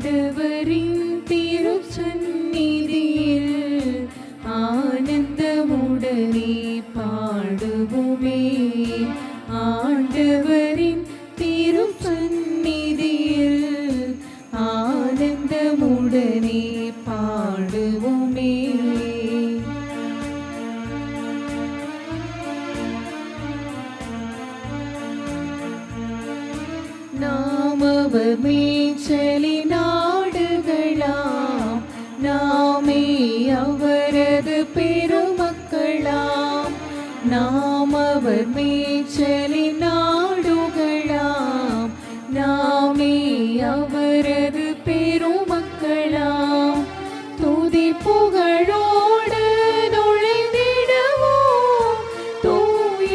ஆண்டவரின் திருச்சந்நிதியில் ஆனந்தமுடனே பாடுவோமே. ஆண்டவரின் திருச்சந்நிதியில் ஆனந்தமுடனே பாடுவோமே. நாம் அவர் மேய்ச்சலின் ஆடுகளாம், நாமே அவரது பெருமக்களாம். நாம் அவர் மேய்ச்சலின் ஆடுகளாம், நாமே அவரது பெருமக்களாம். துதி புகழோடு நுழைந்திடுவோம் தூய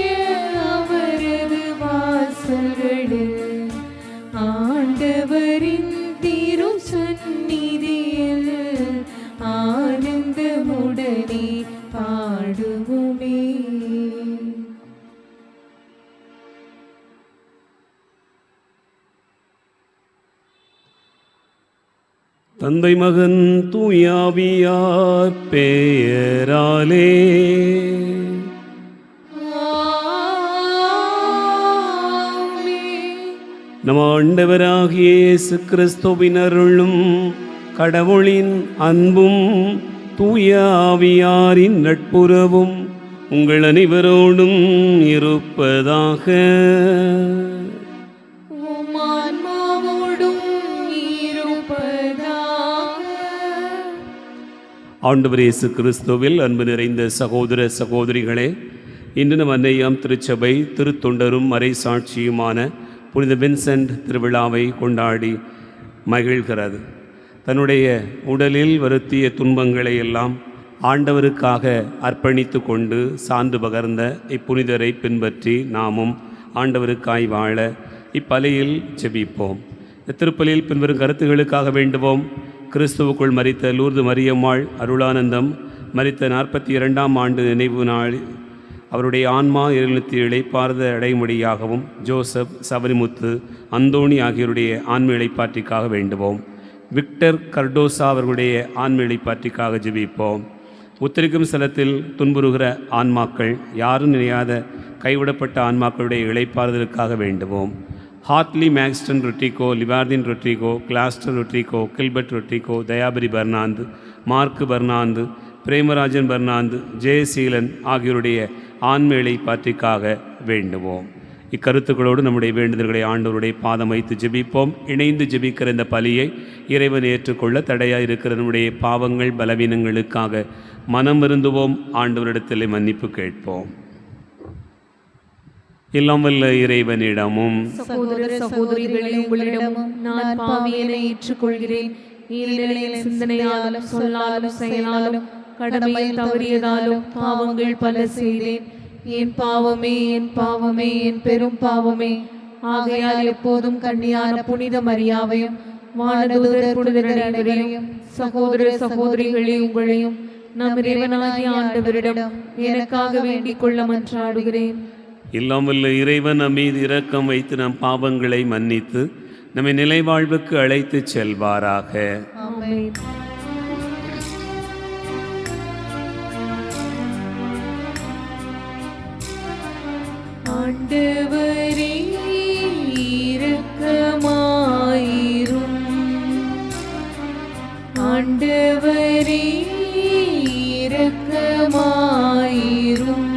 அவரது வாசல்களில். ஆண்டவரின் திருச்சந்நிதியில் ஆனந்தமுடனே பாடுவோமே. தந்தை மகன் தூயாவியார் பெயராலே நம் ஆண்டவராகிய இயேசு கிறிஸ்துவின் அருளும் கடவுளின் அன்பும் தூய ஆவியாரின் நட்புறவும் உங்கள் அனைவரோடும் இருப்பதாக. ஆண்டவர் இயேசு கிறிஸ்துவில் அன்பு நிறைந்த சகோதர சகோதரிகளே, இன்று நம் அன்னையாம் திருச்சபை திருத்தொண்டரும் மறைசாட்சியுமான புனித வின்சென்ட் திருவிழாவை கொண்டாடி மகிழ்கிறது. தன்னுடைய உடலில் வருத்திய துன்பங்களை எல்லாம் ஆண்டவருக்காக அர்ப்பணித்து கொண்டு சான்று பகர்ந்த இப்புனிதரை பின்பற்றி நாமும் ஆண்டவருக்காய் வாழ இப்பலியில் ஜெபிப்போம். திருப்பலியில் பின்வரும் கருத்துகளுக்காக வேண்டுவோம். கிறிஸ்துவுக்குள் மரித்த லூர்து மரியம்மாள் அருளானந்தம் மரித்த 42ஆம் ஆண்டு நினைவு நாள் அவருடைய ஆன்மா எழுநூற்றி இளைப்பார்ந்த அடைமொழியாகவும் ஜோசப், சபரிமுத்து, அந்தோணி ஆகியோருடைய ஆன்ம இளைப்பாற்றிக்காக வேண்டுவோம். விக்டர் கர்டோசா அவர்களுடைய ஆன்ம இளைப்பாற்றிக்காக ஜெபிப்போம். உத்தரிக்கும் ஸ்தலத்தில் துன்புறுகிற ஆன்மாக்கள், யாரும் நினையாத கைவிடப்பட்ட ஆன்மாக்களுடைய இளைப்பாறுதலுக்காக வேண்டுவோம். ஹார்ட்லி மேக்ஸ்டன் ரொட்ரிகோ, லிவார்டின் ரொட்ரிகோ, கிளாஸ்டர் ரொட்ரிகோ, கில்பர்ட் ரொட்ரிகோ, தயாபரி பர்னாந்து, மார்க்கு பர்னாந்து, பிரேமராஜன் பர்னாந்து, ஜெயசீலன் ஆகியோருடைய ஆன்மேளை பாற்றிக்காக வேண்டுவோம். இக்கருத்துக்களோடு நம்முடைய வேண்டுதல்களை ஆண்டவருடைய பாதம் வைத்து ஜெபிப்போம். இணைந்து ஜெபிக்கிற இந்த பலியை இறைவன் ஏற்றுக்கொள்ள தடையாக இருக்கிற நம்முடைய பாவங்கள் பலவீனங்களுக்காக மனம் வருந்துவோம். ஆண்டவரிடத்தில் மன்னிப்பு கேட்போம். எல்லாம் வல்ல இறைவனிடமும் சகோதர சகோதரிகளே உங்களிடமும் நான் பாவியனை ஏற்றுக்கொள்கிறேன். ஏனெனில் சிந்தனையாலும் சொல்லாலும் செயலாலும் கடமையில் தவறியதாலும் பாவங்கள் பல செய்தேன். என் பாவமே, என் பாவமே, என் பெரும் பாவமே. ஆகையால் எப்போதும் கன்னியான புனித மரியாவையும் வானதூதர் புனிதர் அனைவரையும் சகோதர சகோதரிகளே உங்களையும் நம் இறைவனாகிய ஆண்டவரிடம் எனக்காக வேண்டிக் கொள்ள மன்றாடுகிறேன். எல்லாம் வல்ல இறைவன் நம் மீது இரக்கம் வைத்து நம் பாவங்களை மன்னித்து நம்மை நிலை வாழ்வுக்கு அழைத்து செல்வாராக. ஆமென். ஆண்டவரே இரக்கமாயிரும். ஆண்டவரே இரக்கமாயிரும்.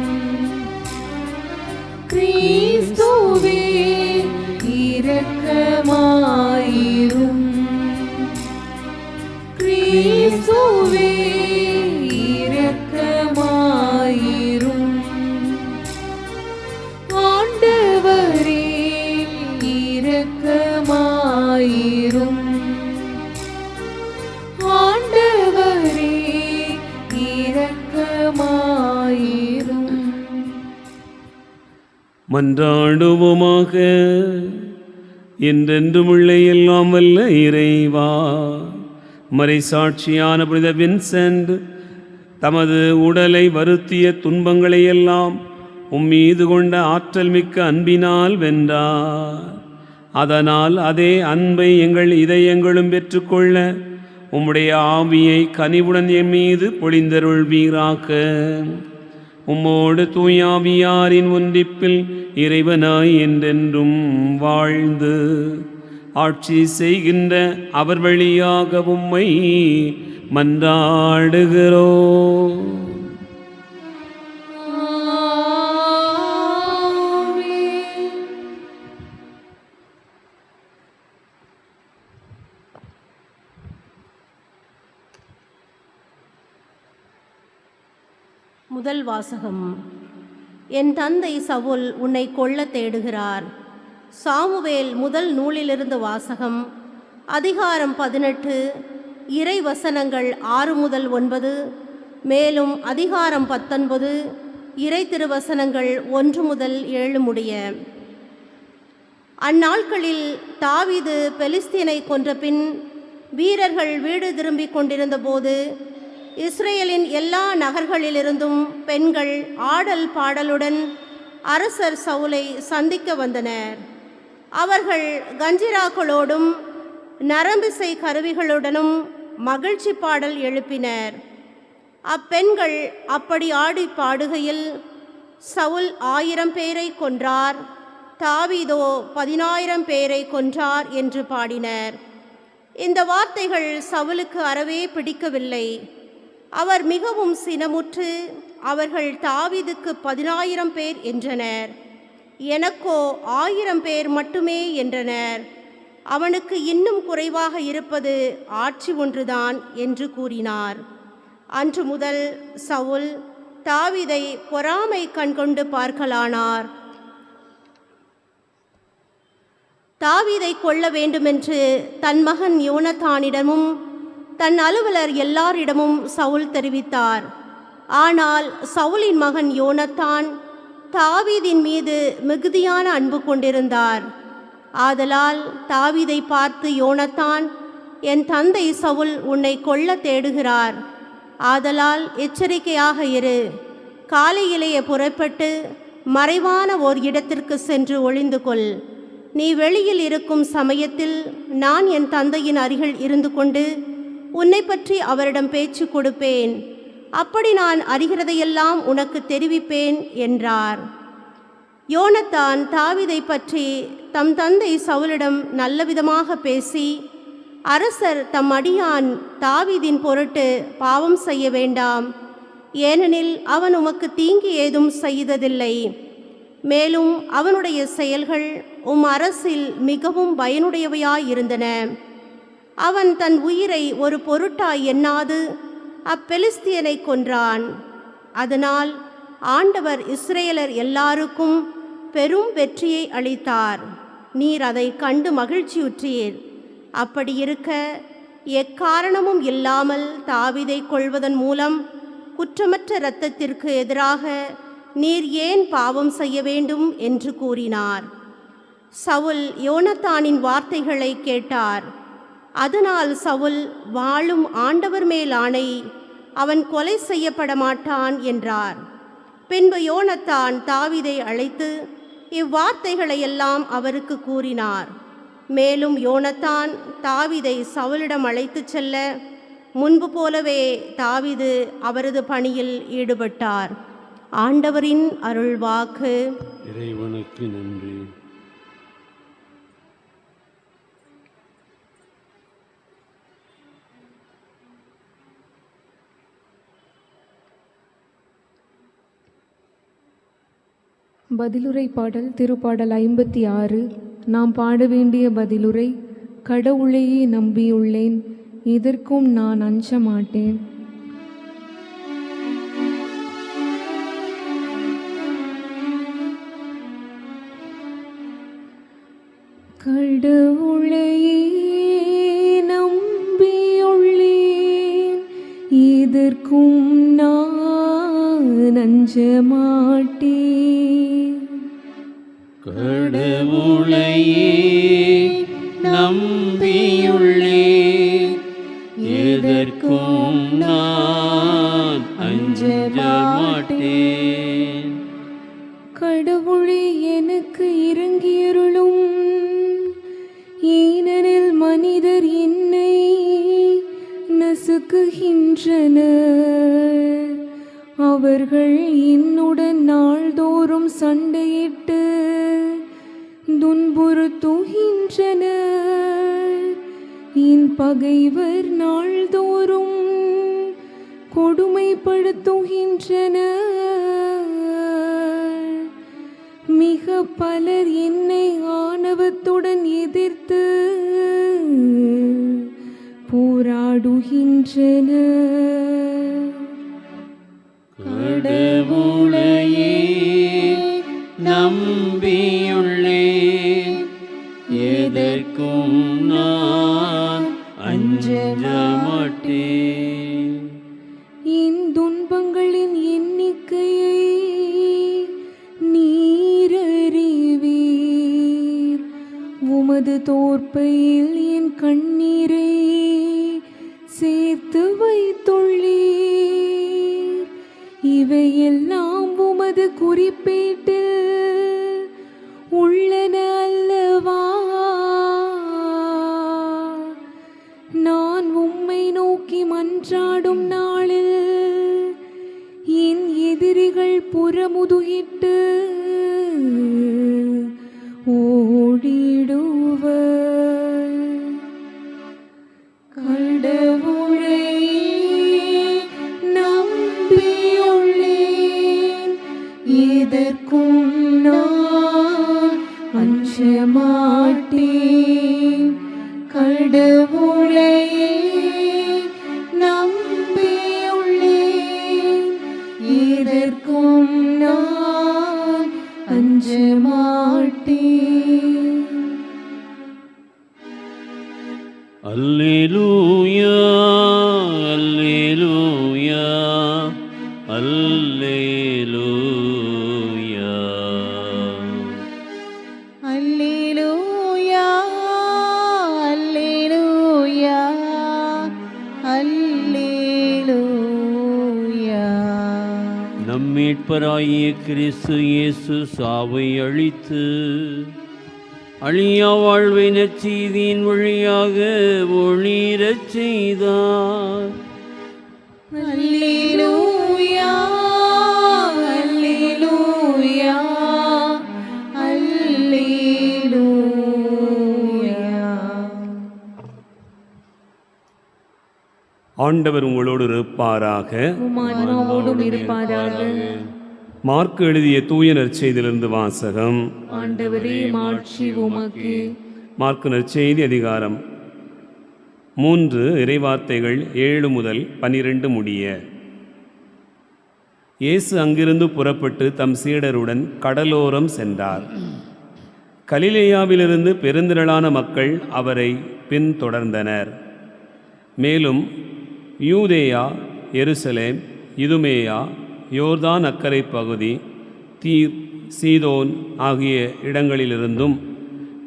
கிறிஸ்துவே இரக்கமாயிரும். கிறிஸ்துவே இரக்கமாயிரும். ஆண்டவரே இரக்கமாயிரும். ஆண்டவரே இரக்கமாயிரும். மன்றாடுவோமாக. என்றென்றும் உள்ள எல்லாம் வல்ல இறைவா, மறைசாட்சியான புனித வின்சென்ட் தமது உடலை வருத்திய துன்பங்களை எல்லாம் உம்மீது கொண்ட ஆற்றல் மிக்க அன்பினால் வென்றார். அதனால் அதே அன்பை எங்கள் இதயங்களும் பெற்றுக்கொள்ள உம்முடைய ஆவியை கனிவுடன் என் மீது பொழிந்தருள்வீராக. உம்மோடு தூயாவியாரின் ஒன்றிப்பில் இறைவனாய் என்றென்றும் வாழ்ந்து ஆட்சி செய்கின்ற அவர் வழியாக உம்மை மன்றாடுகிறோம். முதல் வாசகம். என் தந்தை சவுல் உன்னை கொல்ல தேடுகிறார். சாமுவேல் முதல் நூலிலிருந்து வாசகம். அதிகாரம் 18, இறை வசனங்கள் 6 முதல் 9, மேலும் அதிகாரம் 19, இறை திருவசனங்கள் 1 முதல் 7 முடிய. அந்நாட்களில் தாவீது பெலிஸ்தீனை கொன்ற பின் வீரர்கள் வீடு திரும்பிக் கொண்டிருந்த போது இஸ்ரேலின் எல்லா நகர்களிலிருந்தும் பெண்கள் ஆடல் பாடலுடன் அரசர் சவுலை சந்திக்க வந்தனர். அவர்கள் கஞ்சிராக்களோடும் நரம்பிசை கருவிகளுடனும் மகிழ்ச்சி பாடல் எழுப்பினர். அப்பெண்கள் அப்படி ஆடி பாடுகையில், சவுல் 1000 பேரை கொன்றார், தாவீதோ 10000 பேரை கொன்றார் என்று பாடினர். இந்த வார்த்தைகள் சவுலுக்கு அறவே பிடிக்கவில்லை. அவர் மிகவும் சினமுற்று, அவர்கள் தாவீதுக்கு 10000 பேர் என்றனர், எனக்கோ 1000 பேர் மட்டுமே என்றனர். அவனுக்கு இன்னும் குறைவாக இருப்பது ஆட்சி ஒன்றுதான் என்று கூறினார். அன்று முதல் சவுல் தாவீதை பொறாமை கண்கொண்டு பார்க்கலானார். தாவீதை கொல்ல வேண்டுமென்று தன் மகன் யோனத்தானிடமும் தன் அலுவலர் எல்லாரிடமும் சவுல் தெரிவித்தார். ஆனால் சவுலின் மகன் யோனத்தான் தாவீதின் மீது மிகுதியான அன்பு கொண்டிருந்தார். ஆதலால் தாவீதை பார்த்து யோனத்தான், என் தந்தை சவுல் உன்னை கொல்ல தேடுகிறார். ஆதலால் எச்சரிக்கையாக இரு. காலையிலேயே புறப்பட்டு மறைவான ஓர் இடத்திற்கு சென்று ஒளிந்து கொள். நீ வெளியில் இருக்கும் சமயத்தில் நான் என் தந்தையின் அருகில் இருந்து கொண்டு உன்னை பற்றி அவரிடம் பேச்சு கொடுப்பேன். அப்படி நான் அறிகிறதையெல்லாம் உனக்கு தெரிவிப்பேன் என்றார். யோனத்தான் தாவீதை பற்றி தம் தந்தை சவுலிடம் நல்லவிதமாக பேசி, அரசர் தம் அடியான் தாவீதின் பொருட்டு பாவம் செய்ய வேண்டாம், ஏனெனில் அவன் உமக்கு தீங்கு ஏதும் செய்ததில்லை. மேலும் அவனுடைய செயல்கள் அரசில் மிகவும் பயனுடையவையாயிருந்தன. அவன் தன் உயிரை ஒரு பொருட்டாய் எண்ணாது அப்பெலிஸ்தியனை கொன்றான். அதனால் ஆண்டவர் இஸ்ரேலர் எல்லாருக்கும் பெரும் வெற்றியை அளித்தார். நீர் அதை கண்டு மகிழ்ச்சியுற்றீர். அப்படி இருக்க எக்காரணமும் இல்லாமல் தாவீதை கொல்வதன் மூலம் குற்றமற்ற இரத்தத்திற்கு எதிராக நீர் ஏன் பாவம் செய்ய வேண்டும் என்று கூறினார். சவுல் யோனத்தானின் வார்த்தைகளை கேட்டார். அதனால் சவுல், வாழும் ஆண்டவர் மேல் ஆணை, அவன் கொலை செய்யப்பட மாட்டான் என்றார். பின்பு யோனத்தான் தாவீதை அழைத்து இவ்வார்த்தைகளையெல்லாம் அவருக்கு கூறினார். மேலும் யோனத்தான் தாவீதை சவுலிடம் அழைத்துச் செல்ல முன்பு போலவே தாவீது அவரது பணியில் ஈடுபட்டார். ஆண்டவரின் அருள்வாக்கு. இறைவனுக்கு நன்றி. பதிலுரை பாடல் திருப்பாடல் 56. நாம் பாட வேண்டிய பதிலுரை. கடவுளையே நம்பியுள்ளேன், இதற்கும் நான் அஞ்ச மாட்டேன். கடவுளையே நம்பியுள்ளேன், இதற்கும் நான் அஞ்ச மாட்டேன். கடவுளையே நம்பியுள்ளேன், எதற்கும் நான் அஞ்ச மாட்டேன். கடவுளே எனக்கு இறங்கியருளும், வருகின்றனர். அவர்கள் என்னுடன் நாள்தோறும் சண்டையிட்டு துன்புறுத்துகின்றனர். என் பகைவர் நாள்தோறும் கொடுமைப்படுத்துகின்றனர். மிக பலர் என்னை ஆணவத்துடன் எதிர்த்து போராடுகின்றனர். கடவுளையே நம்பியுள்ளேன், எதற்கும் நான் அஞ்ச மாட்டேன். என் துன்பங்களின் எண்ணிக்கையை நீரறிவீர். உமது தோற்பையில் என் கண்ணீரை சேர்த்து வைத்துள்ளீர். இவையெல்லாம் உமது குறிப்பேட்டில் உள்ளன அல்லவா? நான் உம்மை நோக்கி மன்றாடும் நாளில் என் எதிரிகள் புறமுதுகிட்டு ஓடிடுவர். கடவுளை நம்பியுள்ளேன், எதற்கும் நான் அஞ்ச மாட்டேன். கடவுளையே நம்பியுள்ளேன், எதற்கும் நான் அஞ்ச மாட்டேன். அல்லேலூயா, அல்லேலூயா, அல்லேலூயா. அல்லேலூயா, அல்லேலூயா, அல்லேலூயா. நம் மீட்பராகிய கிறிஸ்து இயேசு சாவை அழித்து அழியா வாழ்வை நற்செய்தியின் வழியாக ஒளிரச் செய்தார். அல்லேலூயா, அல்லேலூயா, அல்லேலூயா. ஆண்டவர் உங்களோடு இருப்பாராக. உம் ஆன்மாவோடும் இருப்பாராக. மார்க்கு எழுதிய தூய நற்செய்தியிலிருந்து வாசகம். ஆண்டவரே, மாட்சி உமக்கு. மார்க்கு நற்செய்தி அதிகாரம் 3 இறைவார்த்தைகள் 7 முதல் 12 முடிய. இயேசு அங்கிருந்து புறப்பட்டு தம் சீடருடன் கடலோரம் சென்றார். கலிலேயாவிலிருந்து பெருந்திரளான மக்கள் அவரை பின்தொடர்ந்தனர். மேலும் யூதேயா, எருசலேம், இதுமேயா, யோர்தான் அக்கரை பகுதி, தீர், சீதோன் ஆகிய இடங்களிலிருந்தும்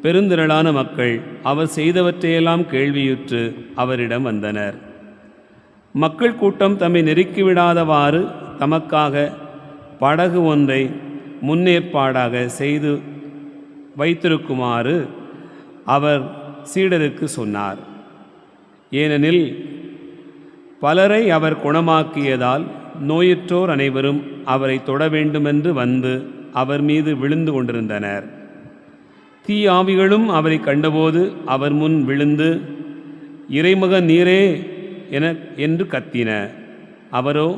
பெருந்திரளான மக்கள் அவர் செய்தவற்றையெல்லாம் கேள்வியுற்று அவரிடம் வந்தனர். மக்கள் கூட்டம் தம்மை நெருக்கிவிடாதவாறு தமக்காக படகு ஒன்றை முன்னேற்பாடாக செய்து வைத்திருக்குமாறு அவர் சீடருக்கு சொன்னார். ஏனெனில் பலரை அவர் குணமாக்கியதால் நோயுற்றோர் அனைவரும் அவரை தொட வேண்டுமென்று வந்து அவர் மீது விழுந்து கொண்டிருந்தனர். தீ ஆவிகளும் அவரை கண்டபோது அவர் முன் விழுந்து, இறைமகன் நீரே என்று கத்தின. அவரோ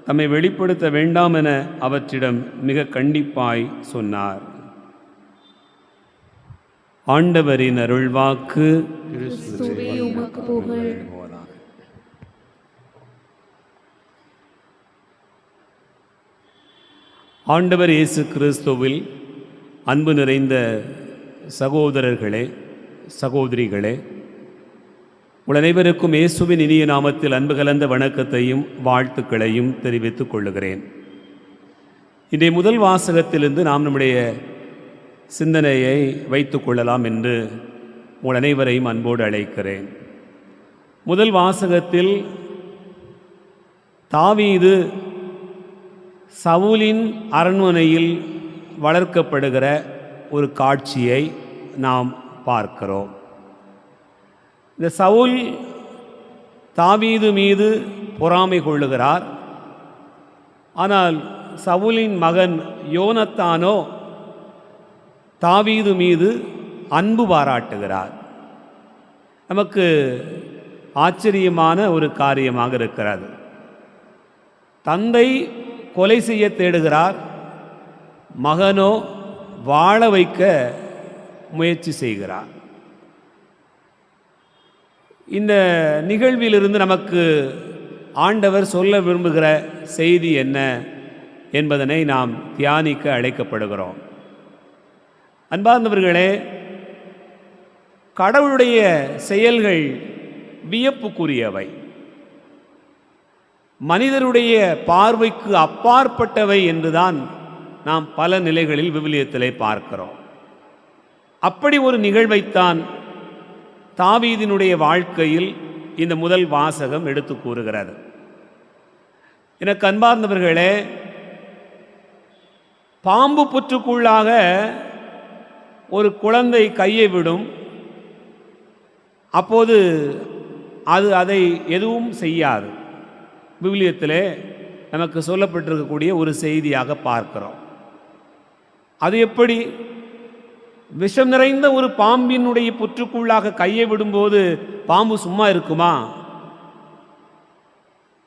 தம்மை வெளிப்படுத்த வேண்டாம் என அவற்றிடம் மிக கண்டிப்பாய் சொன்னார். ஆண்டவரின் அருள்வாக்கு. கிறிஸ்துவே, உமக்கு புகழ். ஆண்டவர் இயேசு கிறிஸ்துவில் அன்பு நிறைந்த சகோதரர்களே, சகோதரிகளே, உங்கள் அனைவருக்கும் இயேசுவின் இனிய நாமத்தில் அன்பு கலந்த வணக்கத்தையும் வாழ்த்துக்களையும் தெரிவித்துக் கொள்ளுகிறேன். இன்றைய முதல் வாசகத்திலிருந்து நாம் நம்முடைய சிந்தனையை வைத்துக் கொள்ளலாம் என்று உங்கள் அனைவரையும் அன்போடு அழைக்கிறேன். முதல் வாசகத்தில் தாவீது சவுலின் அரண்மனையில் வளர்க்கப்படுகிற ஒரு காட்சியை நாம் பார்க்கிறோம். இந்த சவுல் தாவீது மீது பொறாமை கொள்ளுகிறார். ஆனால் சவுலின் மகன் யோனத்தானோ தாவீது மீது அன்பு பாராட்டுகிறார். நமக்கு ஆச்சரியமான ஒரு காரியமாக இருக்கிறது. தந்தை கொலை செய்ய தேடுகிறார், மகனோ வாழ வைக்க முயற்சி செய்கிறார். இந்த நிகழ்விலிருந்து நமக்கு ஆண்டவர் சொல்ல விரும்புகிற செய்தி என்ன என்பதனை நாம் தியானிக்க அழைக்கப்படுகிறோம். அன்பார்ந்தவர்களே, கடவுளுடைய செயல்கள் வியப்புக்குரியவை, மனிதருடைய பார்வைக்கு அப்பாற்பட்டவை என்றுதான் நாம் பல நிலைகளில் விவிலியத்திலே பார்க்கிறோம். அப்படி ஒரு நிகழ்வைத்தான் தாவீதினுடைய வாழ்க்கையில் இந்த முதல் வாசகம் எடுத்து கூறுகிறது. எனக்கு அன்பார்ந்தவர்களே, பாம்பு புற்றுக்குள்ளாக ஒரு குழந்தை கையை விடும், அப்போது அது அதை எதுவும் செய்யாது. விவிலியத்திலே நமக்கு சொல்லப்பட்டிருக்கக்கூடிய ஒரு செய்தியாக பார்க்கிறோம். அது எப்படி? விஷம் நிறைந்த ஒரு பாம்பினுடைய புற்றுக்குள்ளாக கையை விடும்போது பாம்பு சும்மா இருக்குமா?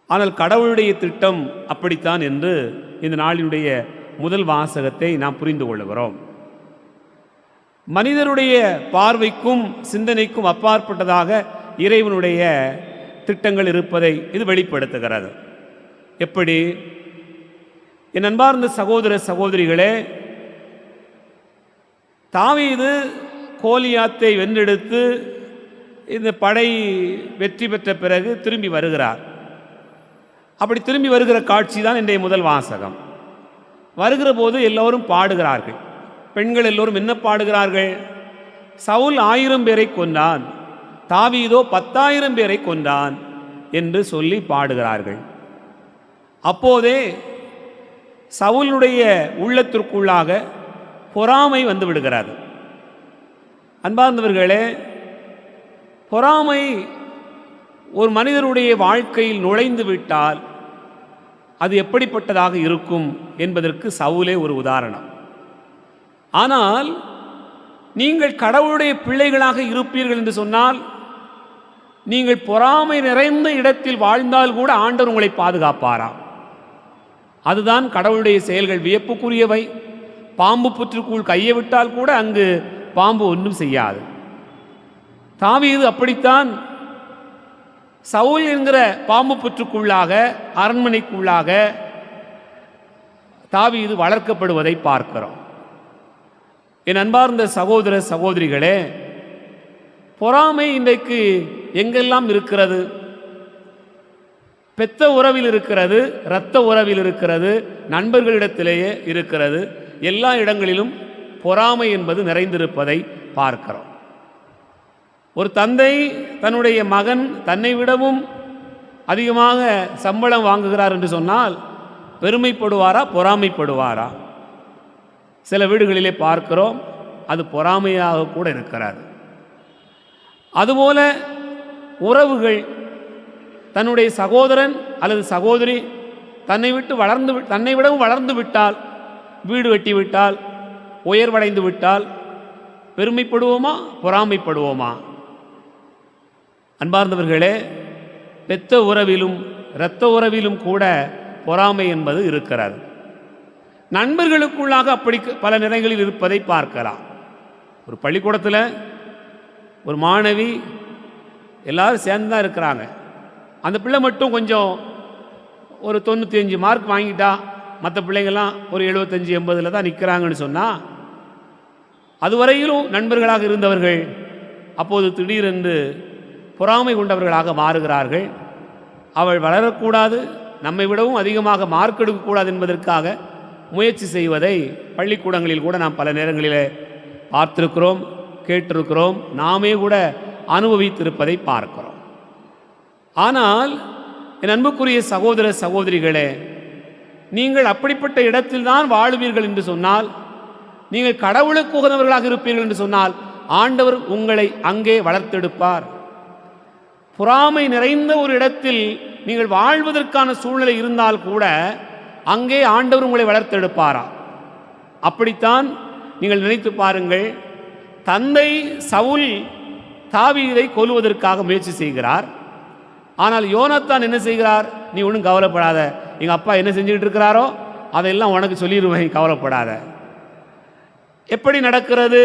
ஆனால் கடவுளுடைய திட்டம் அப்படித்தான் என்று இந்த நாளினுடைய முதல் வாசகத்தை நாம் புரிந்து கொள்கிறோம். மனிதனுடைய பார்வைக்கும் சிந்தனைக்கும் அப்பாற்பட்டதாக இறைவனுடைய திட்டங்கள் இருப்பதை இது வெளிப்படுத்துகிறது. எப்படி? என் அன்பார்ந்த சகோதர சகோதரிகளே, தாவீது கோலியாத்தை வென்றெடுத்து இந்த படை வெற்றி பெற்ற பிறகு திரும்பி வருகிறார். அப்படி திரும்பி வருகிற காட்சி தான் இன்றைய முதல் வாசகம். வருகிற போது எல்லோரும் பாடுகிறார்கள். பெண்கள் எல்லோரும் என்ன பாடுகிறார்கள்? சவுல் 1000 பேரை கொன்றான், தாவீதோ 10,000 பேரை கொன்றான் என்று சொல்லி பாடுகிறார்கள். அப்போதே சவுலுடைய உள்ளத்திற்குள்ளாக பொறாமை வந்து விடுகிறது. அன்பார்ந்தவர்களே, பொறாமை ஒரு மனிதனுடைய வாழ்க்கையில் நுழைந்து விட்டால் அது எப்படிப்பட்டதாக இருக்கும் என்பதற்கு சவுலே ஒரு உதாரணம். ஆனால் நீங்கள் கடவுளுடைய பிள்ளைகளாக இருப்பீர்கள் என்று சொன்னால், நீங்கள் பொறாமை நிறைந்த இடத்தில் வாழ்ந்தால் கூட ஆண்டவர் உங்களை பாதுகாப்பாராம். அதுதான் கடவுளுடைய செயல்கள் வியப்புக்குரியவை. பாம்பு புற்றுக்குள் கையை விட்டால் கூட அங்கு பாம்பு ஒன்றும் செய்யாது. தாவீது அப்படித்தான் சவுல் என்கிற பாம்பு புற்றுக்குள்ளாக, அரண்மனைக்குள்ளாக தாவீது வளர்க்கப்படுவதை பார்க்கிறோம். என் அன்பார்ந்த சகோதர சகோதரிகளே, பொறாமை இன்றைக்கு எங்கெல்லாம் இருக்கிறது? பெத்த உறவில் இருக்கிறது, இரத்த உறவில் இருக்கிறது, நண்பர்களிடத்திலேயே இருக்கிறது. எல்லா இடங்களிலும் பொறாமை என்பது நிறைந்திருப்பதை பார்க்கிறோம். ஒரு தந்தை தன்னுடைய மகன் தன்னை விடவும் அதிகமாக சம்பளம் வாங்குகிறார் என்று சொன்னால் பெருமைப்படுவாரா, பொறாமைப்படுவாரா? சில வீடுகளிலே பார்க்கிறோம், அது பொறாமையாக கூட இருக்கிறது. அதுபோல உறவுகள், தன்னுடைய சகோதரன் அல்லது சகோதரி தன்னை விடவும் வளர்ந்து விட்டால், வீடு வெட்டி விட்டால், உயர்வடைந்து விட்டால் பெருமைப்படுவோமா, பொறாமைப்படுவோமா? அன்பார்ந்தவர்களே, பெத்த உறவிலும் இரத்த உறவிலும் கூட பொறாமை என்பது இருக்கிறது. நண்பர்களுக்குள்ளாக அப்படி பல நிலைகளில் இருப்பதை பார்க்கலாம். ஒரு பள்ளிக்கூடத்தில் ஒரு மாணவி எல்லாரும் சேர்ந்து தான் இருக்கிறாங்க. அந்த பிள்ளை மட்டும் கொஞ்சம் ஒரு 95 மார்க் வாங்கிட்டா, மற்ற பிள்ளைங்கள்லாம் ஒரு 75-80 தான் நிற்கிறாங்கன்னு சொன்னால், அதுவரையிலும் நண்பர்களாக இருந்தவர்கள் அப்போது திடீரென்று பொறாமை கொண்டவர்களாக மாறுகிறார்கள். அவள் வளரக்கூடாது, நம்மை விடவும் அதிகமாக மார்க் எடுக்கக்கூடாது என்பதற்காக முயற்சி செய்வதை பள்ளிக்கூடங்களில் கூட நாம் பல நேரங்களில் பார்த்திருக்கிறோம், கேட்டிருக்கிறோம், நாமே கூட அனுபவித்திருப்பதை பார்க்கிறோம். ஆனால் என் அன்புக்குரிய சகோதர சகோதரிகளே, நீங்கள் அப்படிப்பட்ட இடத்தில்தான் வாழுவீர்கள் என்று சொன்னால், நீங்கள் கடவுளுக்கு உகந்தவர்களாக இருப்பீர்கள் என்று சொன்னால், ஆண்டவர் உங்களை அங்கே வளர்த்தெடுப்பார். பொறாமை நிறைந்த ஒரு இடத்தில் நீங்கள் வாழ்வதற்கான சூழ்நிலை இருந்தால் கூட அங்கே ஆண்டவர் உங்களை வளர்த்தெடுப்பாரா? அப்படித்தான் நீங்கள் நினைத்து பாருங்கள். தந்தை சவுல் தாவீதை கொல்வதற்காக முயற்சி செய்கிறார். ஆனால் யோனத்தான் என்ன செய்கிறார்? நீ ஒன்றும் கவலைப்படாத, எங்கள் அப்பா என்ன செஞ்சுக்கிட்டு இருக்கிறாரோ அதையெல்லாம் உனக்கு சொல்லிடுவேன், கவலைப்படாத. எப்படி நடக்கிறது?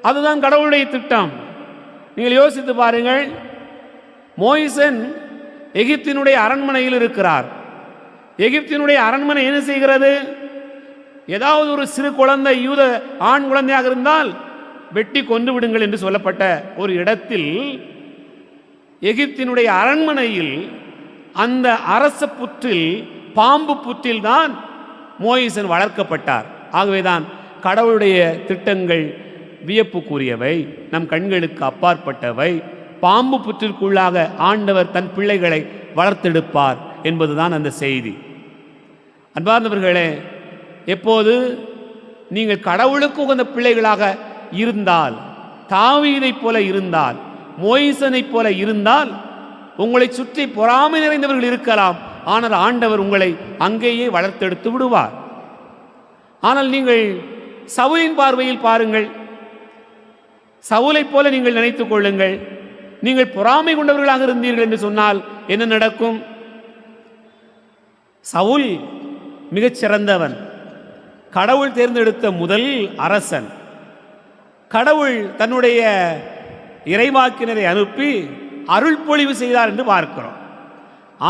அதுதான் கடவுளுடைய திட்டம். நீங்கள் யோசித்து பாருங்கள். மோயிசன் எகிப்தினுடைய அரண்மனையில் இருக்கிறார். எகிப்தினுடைய அரண்மனை என்ன செய்கிறது? ஏதாவது ஒரு சிறு குழந்தை, யூத ஆண் குழந்தையாக இருந்தால் வெட்டி கொண்டு விடுங்கள் என்று சொல்லப்பட்ட ஒரு இடத்தில், எகிப்தினுடைய அரண்மனையில் அந்த அரச புற்றில், பாம்பு புற்றில் தான் மோயிசன் வளர்க்கப்பட்டார். ஆகவேதான் கடவுளுடைய திட்டங்கள் வியப்புக்குரியவை, நம் கண்களுக்கு அப்பாற்பட்டவை. பாம்பு புற்றிற்குள்ளாக ஆண்டவர் தன் பிள்ளைகளை வளர்த்தெடுப்பார் என்பதுதான் அந்த செய்தி. அன்பார்ந்தவர்களே, எப்போது நீங்கள் கடவுளுக்கு உகந்த பிள்ளைகளாக இருந்தால், தாவீதைப் போல இருந்தால், மோயிசனைப் போல இருந்தால், உங்களை சுற்றி பொறாமை நிறைந்தவர்கள் இருக்கலாம், ஆனால் ஆண்டவர் உங்களை அங்கேயே வளர்த்தெடுத்து விடுவார். ஆனால் நீங்கள் சவுலின் பார்வையில் பாருங்கள். சவுலைப் போல நீங்கள் நினைத்துக் கொள்ளுங்கள். நீங்கள் பொறாமை கொண்டவர்களாக இருந்தீர்கள் என்று சொன்னால் என்ன நடக்கும்? சவுல் மிகச் சிறந்தவன், கடவுள் தேர்ந்தெடுத்த முதல் அரசன். கடவுள் தன்னுடைய இறைவாக்கினரை அனுப்பி அருள் பொழிவு செய்தார் என்று பார்க்கிறோம்.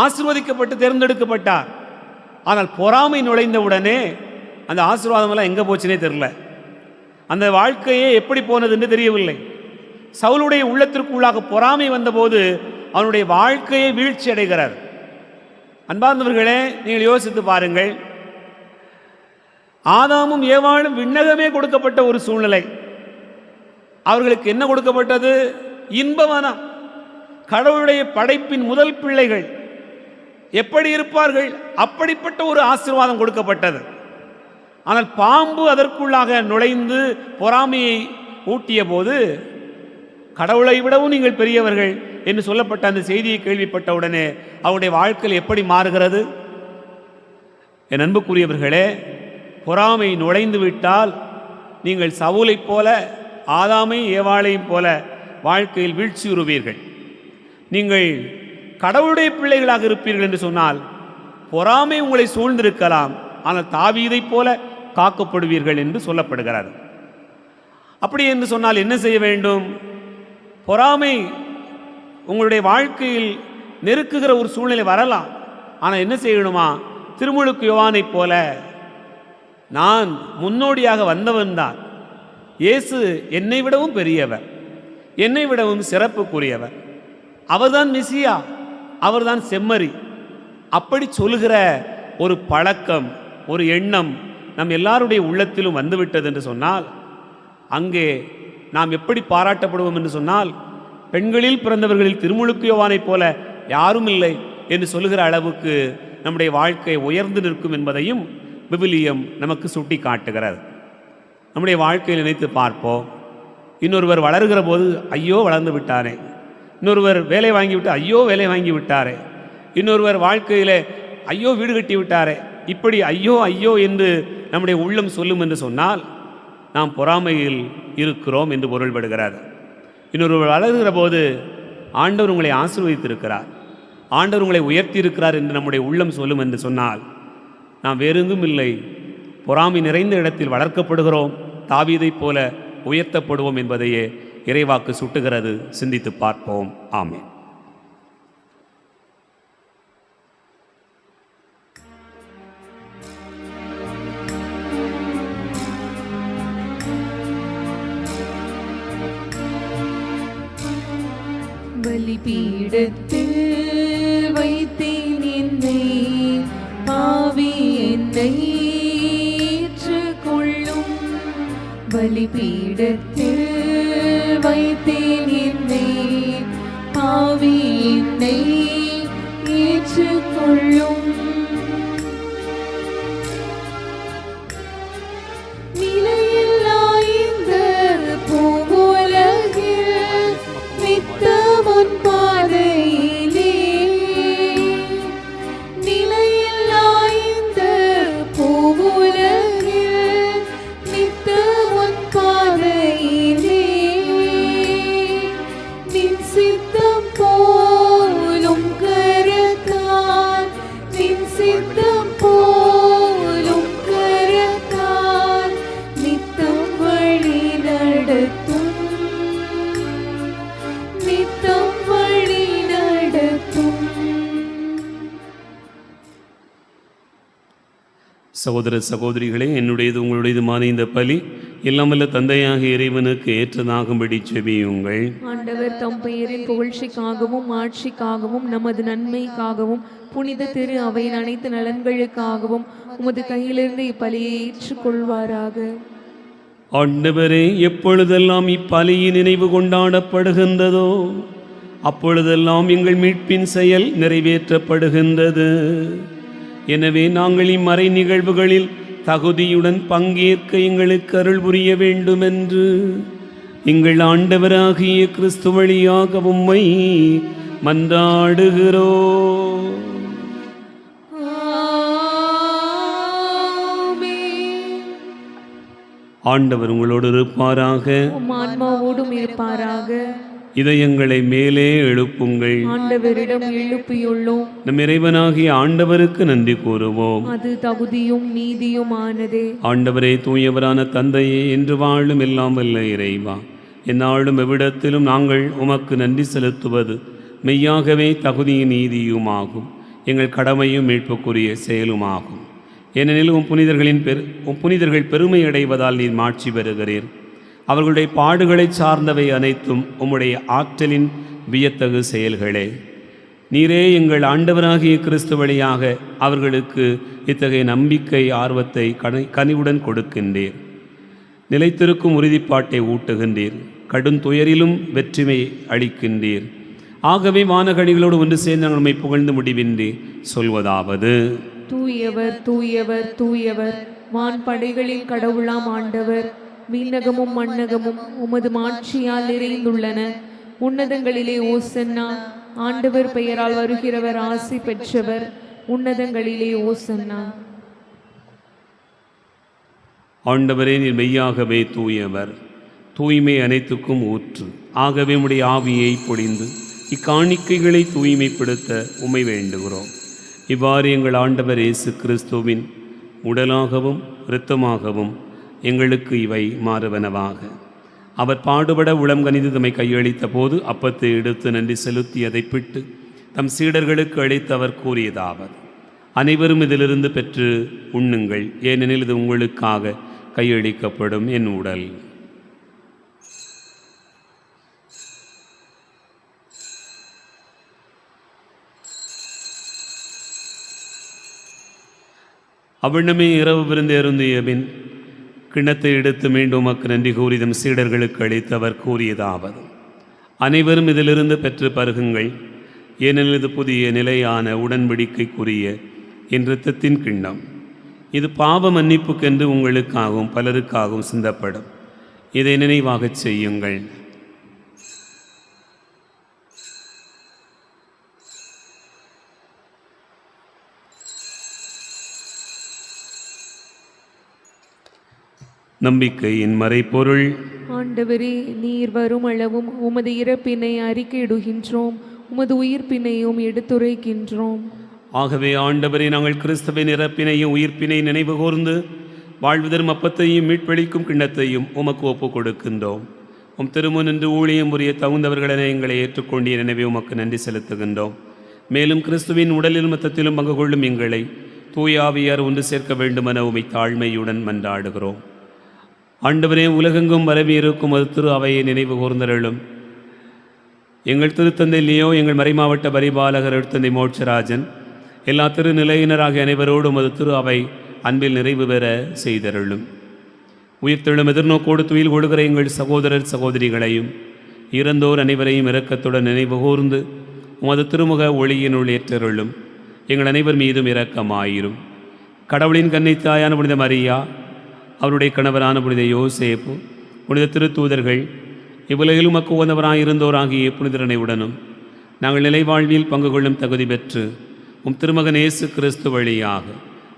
ஆசீர்வதிக்கப்பட்டு தேர்ந்தெடுக்கப்பட்டார். ஆனால் பொறாமை நுழைந்தவுடனே அந்த ஆசீர்வாதமெல்லாம் எங்கே போச்சுனே தெரியல. அந்த வாழ்க்கையே எப்படி போனது என்று தெரியவில்லை. சவுலுடைய உள்ளத்திற்குள்ளாக பொறாமை வந்தபோது அவனுடைய வாழ்க்கையை வீழ்ச்சி அடைகிறார். அன்பார்ந்தவர்களே, நீங்கள் யோசித்து பாருங்கள். ஆதாமும் ஏவாளும் விண்ணகமே கொடுக்கப்பட்ட ஒரு சூழ்நிலை. அவர்களுக்கு என்ன கொடுக்கப்பட்டது? இன்பவனம். கடவுளுடைய படைப்பின் முதல் பிள்ளைகள் எப்படி இருப்பார்கள்? அப்படிப்பட்ட ஒரு ஆசீர்வாதம் கொடுக்கப்பட்டது. ஆனால் பாம்பு அதற்குள்ளாக நுழைந்து பொறாமையை ஊட்டிய போது, கடவுளை விடவும் நீங்கள் பெரியவர்கள் என்று சொல்லப்பட்ட அந்த செய்தியை கேள்விப்பட்டவுடனே அவருடைய வாழ்க்கையில் எப்படி மாறுகிறது? என் அன்புக்குரியவர்களே, பொறாமை நுழைந்து விட்டால் நீங்கள் சவுலைப் போல, ஆதாமை ஏவாளையும் போல வாழ்க்கையில் வீழ்ச்சியுறுவீர்கள். நீங்கள் கடவுளுடைய பிள்ளைகளாக இருப்பீர்கள் என்று சொன்னால் பொறாமை உங்களை சூழ்ந்திருக்கலாம், ஆனால் தாவீதைப் போல காக்கப்படுவீர்கள் என்று சொல்லப்படுகிறார். அப்படி என்று சொன்னால் என்ன செய்ய வேண்டும்? பொறாமை உங்களுடைய வாழ்க்கையில் நெருக்குகிற ஒரு சூழ்நிலை வரலாம். ஆனால் என்ன செய்யணுமா? திருமுழுக்கு யோவானைப் போல, நான் முன்னோடியாக வந்தவன் தான், இயேசு என்னை விடவும் பெரியவர், என்னை விடவும் சிறப்புக்குரியவர், அவர்தான் மெசியா, அவர்தான் செம்மறி, அப்படி சொல்கிற ஒரு பழக்கம், ஒரு எண்ணம் நம் எல்லாருடைய உள்ளத்திலும் வந்துவிட்டது என்று சொன்னால், அங்கே நாம் எப்படி பாராட்டப்படுவோம் என்று சொன்னால், பெண்களில் பிறந்தவர்களில் திருமுழுக்கு யோவானைப் போல யாரும் இல்லை என்று சொல்லுகிற அளவுக்கு நம்முடைய வாழ்க்கை உயர்ந்து நிற்கும் என்பதையும் விவிலியம் நமக்கு சுட்டி காட்டுகிறது. நம்முடைய வாழ்க்கையில் நினைத்து பார்ப்போம். இன்னொருவர் வளர்கிற போது ஐயோ வளர்ந்து விட்டாரே, இன்னொருவர் வேலை வாங்கிவிட்டு ஐயோ வேலை வாங்கி விட்டாரே, இன்னொருவர் வாழ்க்கையில் ஐயோ வீடு கட்டி விட்டாரே, இப்படி ஐயோ ஐயோ என்று நம்முடைய உள்ளம் சொல்லும் என்று சொன்னால் நாம் பொறாமையில் இருக்கிறோம் என்று பொருள்படுகிறார். இன்னொருவர் வளர்கிற போது ஆண்டவர் உங்களை ஆசீர்வதித்திருக்கிறார், ஆண்டவர் உங்களை உயர்த்தி இருக்கிறார் என்று நம்முடைய உள்ளம் சொல்லும் என்று சொன்னால் நாம் வேறெங்கும் இல்லை, பொறாமை நிறைந்த இடத்தில் வளர்க்கப்படுகிறோம், தாவீதைப் போல உயர்த்தப்படுவோம் என்பதையே இறைவாக்கு சுட்டுகிறது. சிந்தித்து பார்ப்போம். ஆமென். பலிபீடத்தில் வைத்தேன் என்னை, பாவி என்னை ஏற்றுக்கொள்ளும். பலிபீடத்தில் வைத்தேன் என்னை, பாவி என்னை ஏற்றுக்கொள்ளும். நிலையில்லா இந்த பூவுலகில் நித்தமுன் பாத சகோதர சகோதரிகளே, என்னுடையது உங்களுடையதுமான இந்த பலி எல்லாம் வல்ல தந்தையாக இறைவனுக்கு ஏற்றதாகும்படி செபியுங்கள். ஆண்டவர் தம் பெயரின் புகழ்ச்சிக்காகவும் ஆட்சிக்காகவும் நமது நன்மைக்காகவும் புனித திரு அவையின் அனைத்து நலன்களுக்காகவும் உமது கையிலிருந்து இப்பலியை ஏற்றுக்கொள்வாராக. ஆண்டவரே, எப்பொழுதெல்லாம் இப்பலியின் நினைவு கொண்டாடப்படுகின்றதோ அப்பொழுதெல்லாம் எங்கள் மீட்பின் செயல் நிறைவேற்றப்படுகின்றது. எனவே நாங்கள் இம்மறை நிகழ்வுகளில் தகுதியுடன் பங்கேற்க எங்களுக்கு அருள் புரிய வேண்டுமென்று எங்கள் ஆண்டவராகிய கிறிஸ்து வழியாக உம்மை மன்றாடுகிறோம். ஆண்டவர் உங்களோடு இருப்பாராக, உம் ஆன்மாவோடும் இருப்பாராக. இதயங்களை மேலே எழுப்புங்கள். ஆண்டவரிடம் எழுப்பியுள்ளோம். நம் இறைவனாகிய ஆண்டவருக்கு நன்றி கூறுவோம். அது தகுதியும் நீதியுமானதே. ஆண்டவரே, தூயவரான தந்தையே, என்று வாழும் எல்லாம் வல்ல இறைவா, எந்நாளும் எவ்விடத்திலும் நாங்கள் உமக்கு நன்றி செலுத்துவது மெய்யாகவே தகுதியும் நீதியுமாகும், எங்கள் கடமையும் மீட்புக்குரிய செயலுமாகும். ஏனெனில் உம் புனிதர்கள் பெருமை அடைவதால் நீர் மாட்சி பெறுகிறீர். அவர்களுடைய பாடுகளை சார்ந்தவை அனைத்தும் உம்முடைய ஆற்றலின் வியத்தகு செயல்களே. நீரே எங்கள் ஆண்டவராகிய கிறிஸ்து வழியாக அவர்களுக்கு இத்தகைய நம்பிக்கை ஆர்வத்தை கனிவுடன் கொடுக்கின்றீர். நிலைத்திருக்கும் உறுதிப்பாட்டை ஊட்டுகின்றீர். கடும் துயரிலும் வெற்றிமை அளிக்கின்றீர். ஆகவே வானகடிகளோடு ஒன்று சேர்ந்து நாங்கள் நம்மை புகழ்ந்து முடிவின்றி சொல்வதாவது: தூயவர் தூயவர் தூயவர், வான்படைகளின் கடவுளாம் ஆண்டவர். விண்ணகமும் மண்ணகமும் உமது மாட்சியால் நிறைந்துள்ளன. உன்னதங்களிலே ஓசன்னா. ஆண்டவர் பெயரால் வருகிறவர் ஆசி பெற்றவர். உன்னதங்களிலே ஓசன்னா. ஆண்டவரே, நீர் மெய்யாகவே தூயவர், தூய்மை அனைத்துக்கும் ஊற்று. ஆகவே உம்முடைய ஆவியை பொழிந்து இக்காணிக்கைகளை தூய்மைப்படுத்த உம்மை வேண்டுகிறோம். இவ்வாறு எங்கள் ஆண்டவர் இயேசு கிறிஸ்துவின் உடலாகவும் இரத்தமாகவும் எங்களுக்கு இவை மாறுவனவாக. அவர் பாடுபட உளம் கனிந்து தம்மை கையளித்த போது அப்பத்தை எடுத்து நன்றி செலுத்தி அதை பிட்டு தம் சீடர்களுக்கு அளித்து அவர் கூறியதாவது: அனைவரும் இதிலிருந்து பெற்று உண்ணுங்கள், ஏனெனில் இது உங்களுக்காக கையளிக்கப்படும் என் உடல். அவ்விண்ணமே இரவு விருந்து அருந்திய பின் கிண்ணத்தை எடுத்து மீண்டும் உமக்கு நன்றி கூறி தம் சீடர்களுக்கு அளித்து அவர் கூறியதாவது: அனைவரும் இதிலிருந்து பெற்று பருகுங்கள், ஏனெனில் இது புதிய நிலையான உடன்படிக்கைக்குரிய என் இரத்தத்தின் கிண்ணம். இது பாவ மன்னிப்புக்கென்று உங்களுக்காகவும் பலருக்காகவும் சிந்தப்படும். இதை நினைவாகச் செய்யுங்கள். நம்பிக்கையின் மறைபொருள். ஆண்டவரே, நீர் வரும் அளவும் உமது இறப்பினை அறிக்கையிடுகின்றோம், உமது உயிர்ப்பினையும் எடுத்துரைக்கின்றோம். ஆகவே ஆண்டவரே, நாங்கள் கிறிஸ்துவின் இறப்பினையும் உயிர்ப்பினை நினைவு கூர்ந்து வாழ்வுதரும் அப்பத்தையும் மீட்பளிக்கும் கிண்ணத்தையும் உமக்கு ஒப்புக் கொடுக்கின்றோம். உம் திருமுன் என்று ஊழியம் புரிய தகுந்தவர்களென எங்களை ஏற்றுக்கொண்டீர். எனவே உமக்கு நன்றி செலுத்துகின்றோம். மேலும் கிறிஸ்துவின் உடலிலும் மொத்தத்திலும் பங்கு கொள்ளும் எங்களை தூய ஆவியார் ஒன்று சேர்க்க வேண்டுமென உம்மை தாழ்மையுடன் மன்றாடுகிறோம். ஆண்டவரே, உலகெங்கும் பரவி இருக்கும் அது திரு அவையை நினைவு கூர்ந்தருளும். எங்கள் திருத்தந்தை லியோ, எங்கள் மறைமாவட்ட பரிபாலகர் எழுத்தந்தை மோட்சராஜன், எல்லா திருநிலையினராகிய அனைவரோடும் அது திரு அவை அன்பில் நிறைவு பெற செய்தருளும். உயிர்த்தெழும் எதிர்நோக்கோடு துயில் கொடுக்கிற எங்கள் சகோதரர் சகோதரிகளையும் இறந்தோர் அனைவரையும் இரக்கத்துடன் நினைவு கூர்ந்து உமது திருமுக ஒளியினுள் ஏற்றருளும். எங்கள் அனைவர் மீதும் இரக்கமாயிரும். கடவுளின் கன்னித்தாயான புனித மரியா, அவருடைய கணவரான புனித யோசேப்பு, புனித திருத்தூதர்கள், இவ்வுலகில் உமக்கு உகந்தவராயிருந்தோராகிய புனிதரனையுடனும் நாங்கள் நிலைவாழ்வில் பங்கு கொள்ளும் தகுதி பெற்று உம் திருமகன் இயேசு கிறிஸ்து வழியாக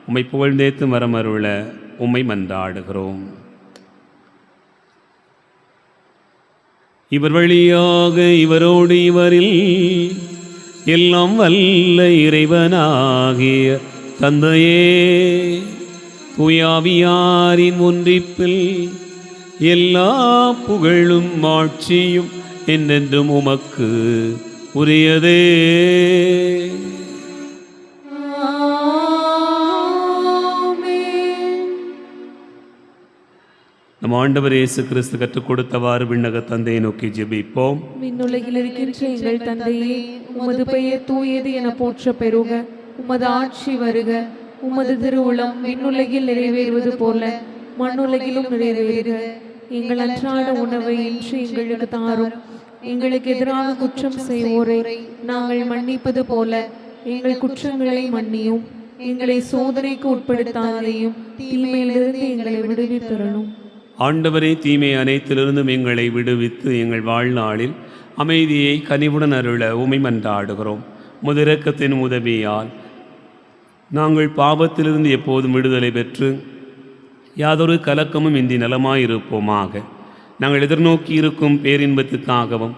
உம்மை புகழ்ந்தேத்து மரமருள உம்மை மன்றாடுகிறோம். இவர் வழியாக இவரோடு இவரில் எல்லாம் வல்ல இறைவனாகிய தந்தையே, தூயாவியாரின் ஒன்றிப்பில் எல்லா புகழும் மாட்சியும் என்றென்றும் உமக்கு உரியதே. ஆமென். நம் ஆண்டவர் இயேசு கிறிஸ்து கற்றுக் கொடுத்தவாறு விண்ணக தந்தையை நோக்கி ஜெபிப்போம். விண்ணுலகில் இருக்கின்ற எங்கள் தந்தையே, உமது பெயர் தூயது என போற்ற பெறுக. உமது ஆட்சி வருக. உமது திருவுளம் விண்ணுலகில் நிறைவேறுவது போல மண்ணுலகிலும் நிறைவேறுக. எங்கள் அன்றாட உணவை இன்று எங்களுக்கு தாரும். எங்களுக்கு எதிராக குற்றம் செய்வோரை நாங்கள் மன்னிப்பது போல எங்கள் குற்றங்களை மன்னியும். எங்களை சோதனைக்கு உட்படுத்தாதையும், தீமையிலிருந்து எங்களை விடுவித்தரணும். ஆண்டவரே, தீமை அனைத்திலிருந்தும் எங்களை விடுவித்து எங்கள் வாழ்நாளில் அமைதியை கனிவுடன் அருள உமை மன்றாடுகிறோம். முதிரக்கத்தின் உதவியால் நாங்கள் பாவத்திலிருந்து எப்போதும் விடுதலை பெற்று யாதொரு கலக்கமும் இன்றி நலமாயிருப்போமாக. நாங்கள் எதிர்நோக்கி இருக்கும் பேரின்பத்துக்காகவும்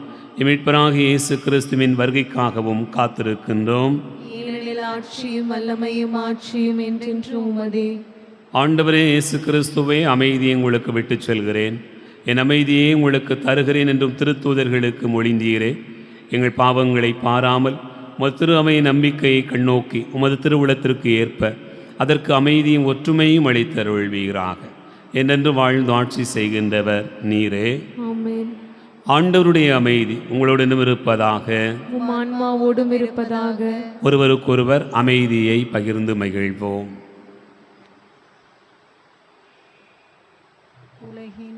மீட்பராகிய இயேசு கிறிஸ்துவின் வருகைக்காகவும் காத்திருக்கின்றோம். ஏனெனில் ஆட்சியும் வல்லமையும் ஆட்சியும் என்றென்றும் உமதே. ஆண்டவரே இயேசு கிறிஸ்துவே, அமைதியை உங்களுக்கு விட்டுச் செல்கிறேன், என் அமைதியை உங்களுக்கு தருகிறேன் என்றும் திருத்தூதர்களுக்கு மொழிந்தீரே. எங்கள் பாவங்களை பாராமல் திரு அவை நம்பிக்கையை கண்ணோக்கி உமது திருவுளத்திற்கு ஏற்ப அதற்கு அமைதியும் ஒற்றுமையும் அளித்தருள்வீராக. என்றென்று வாழ்ந்து ஆட்சி செய்கின்றவர் நீரே. ஆமென். ஆண்டவருடைய அமைதி உங்களுடனும் இருப்பதாக, உம் ஆன்மாவோடும் இருப்பதாக. ஒருவருக்கொருவர் அமைதியை பகிர்ந்து மகிழ்வோம்.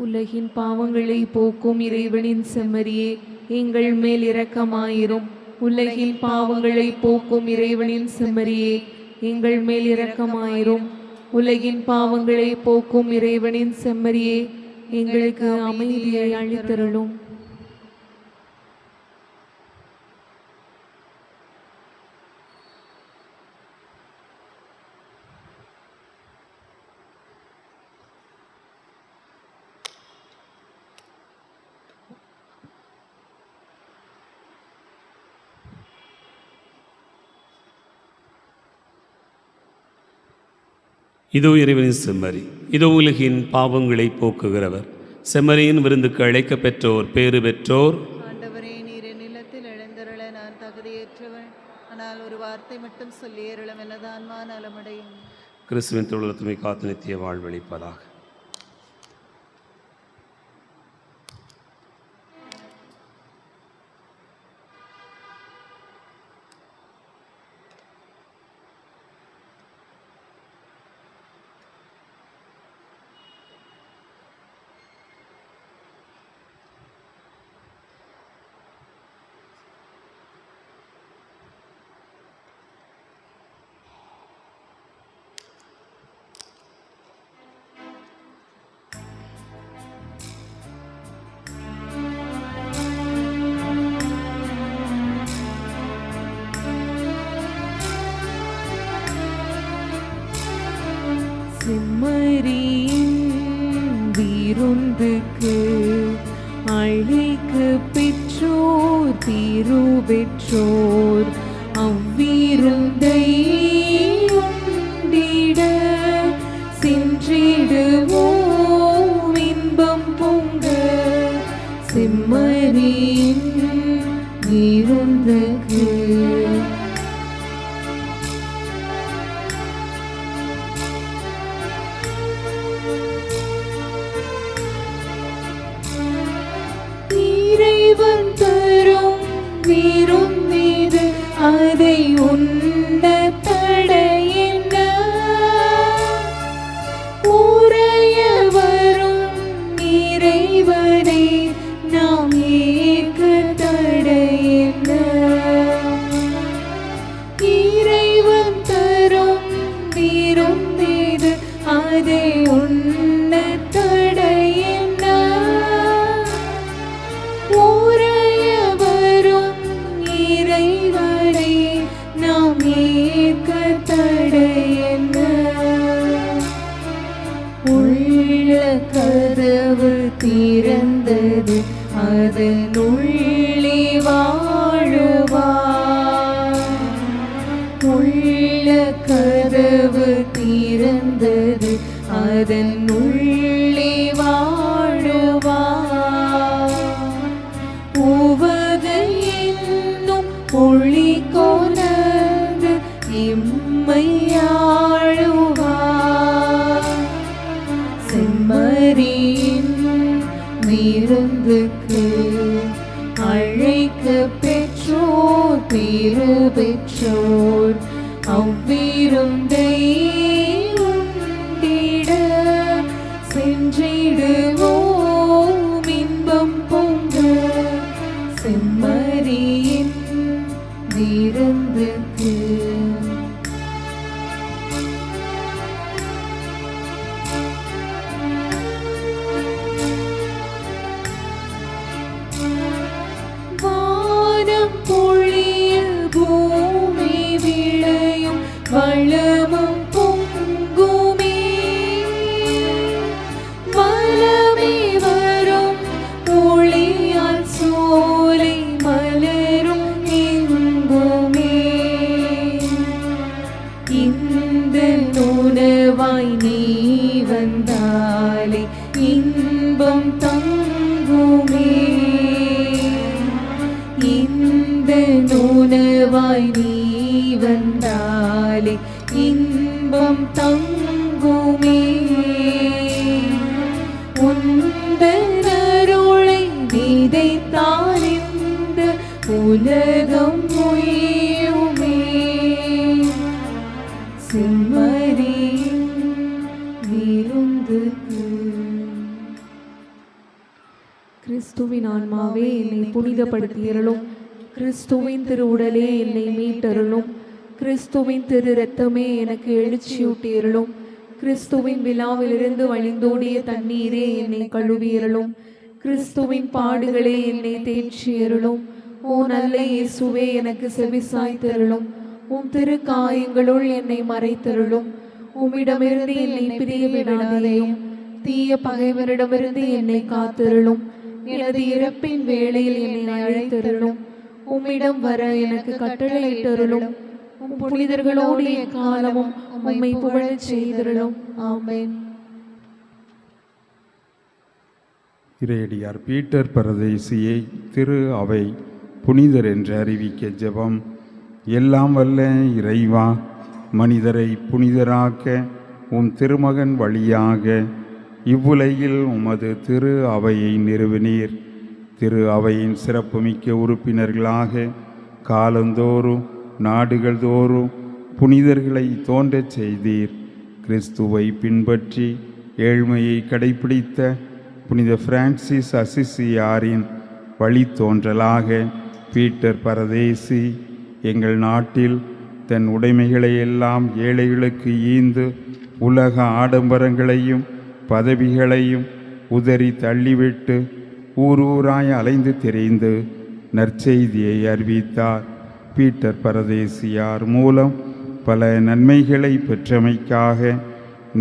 உலகின் பாவங்களை போக்கும் இறைவனின் செம்மறியே, எங்கள் மேல் இரக்கமாயிரும். உலகின் பாவங்களை போக்கும் இறைவனின் செம்மறியே, எங்கள் மேல் இரக்கமாயிரும். உலகின் பாவங்களை போக்கும் இறைவனின் செம்மறியே, எங்களுக்கு அமைதியை அளித்தருளும். இதோ இறைவனின் செம்மறி, இதோ உலகின் பாவங்களை போக்குகிறவர். செம்மறியின் விருந்துக்கு அழைக்க பெற்றோர் பேறு பெற்றோர். ஆண்டவரே, நீர் என் நிலத்தில் எழுந்தருள நான் தகுதியேற்றவன். ஆனால் ஒரு வார்த்தை மட்டும் சொல்லி அருளும், எனது ஆன்மா நலமடையும். கிறிஸ்துவின் தொழுத்துமை காத்து நித்திய வாழ்வளிப்பதாக. செம்மறியின் விருந்துக்கு அழைக்க பெற்றோர் பேறு பெற்றோர். அவ்விருந்தை உண்டிட சென்றிடுவோம் இன்பம் பொங்க. செம்மறியின் விருந்துக்கு அதை உண்ண தடையின உரைய வரும் இறைவனை நாம் ஏற்க தடையின. இறைவன் தரும் விருந்தீது அதை உண்ண தடையின உரைய வரும் இறைவனை நாம் ஏற்க தடையின. உள்ள கதவு திறந்தது, அதனுள்ளே வாழுவார். உள்ள கதவு திறந்தது, அதனுள்ளே வாழுவார். உவகை என்னும் ஒளி கொணர்ந்து இம்மையா விருந்துக்கு அழைக்க பெற்றோர் பேரு பெற்றோர் அவ்விருந்தை உண்டிட சென்றிடுவோம் இன்பம் பொங்க செம்மறியின் விருந்துக்கு. வானம் பொழிய பூமி விளையும் வளமும் பொங்குமே வளமே வரும் ஒளியால் சோலை மலரும் எங்குமே. இந்த உணவாய் நீ வந்தாலே இன்பம் தங்குமே. இந்த உணவாய் நீ வந்தாலே இன்பம் தங்குமே. உந்தன் அருளை விதைத்தால் இந்த உலகம் உய்யுமே. செம்மறியின் விருந்துக்கு. கிறிஸ்துவின் ஆன்மாவே என்னை புனிதப்படுத்தியருளும். கிறிஸ்துவின் திரு உடலே என்னை மீட்டருளும். கிறிஸ்துவின் திரு இரத்தமே எனக்கு எழுச்சியூட்டியருளும். கிறிஸ்துவின் விழாவிலிருந்து வழிந்தோடிய தண்ணீரே என்னை கழுவியருளும். கிறிஸ்துவின் பாடுகளே என்னை தேற்றியருளும். ஓ நல்ல இயேசுவே எனக்கு செவிசாய்த்தருளும். உம் திரு காயங்களுள் என்னை மறைத்தருளும். உம்மிடமிருந்து என்னை பிரிய விடாதேயும். தீய பகைவரிடமிருந்து என்னை காத்தருளும். எனது இறப்பின் வேளையில் என்னை அழைத்தருளும். உம்மிடம் வர எனக்கு கட்டளையிட்டருளும். உம் புனிதர்களோடு எக்காலமும் உம்மை புகழச் செய்தருளும். ஆமென். இறையடியார் பீட்டர் பரதேசியை திரு அவை புனிதர் என்று அறிவிக்க ஜெபம். எல்லாம் வல்ல இறைவா, மனிதரை புனிதராக்க உம் திருமகன் வழியாக இவ்வுலகில் உமது திரு அவையை நிறுவினீர். திரு அவையின் சிறப்புமிக்க உறுப்பினர்களாக காலந்தோறும் நாடுகள் தோறும் புனிதர்களை தோன்றச் செய்தீர். கிறிஸ்துவை பின்பற்றி ஏழ்மையை கடைப்பிடித்த புனித பிரான்சிஸ் அசிசியாரின் வழித்தோன்றலாக பீட்டர் பரதேசி எங்கள் நாட்டில் தன் உடைமைகளை எல்லாம் ஏழைகளுக்கு ஈந்து உலக ஆடம்பரங்களையும் பதவிகளையும் உதறி தள்ளிவிட்டு ஊரூராய் அலைந்து திரிந்து நற்செய்தியை அறிவித்தார். பீட்டர் பரதேசியார் மூலம் பல நன்மைகளை பெற்றமைக்காக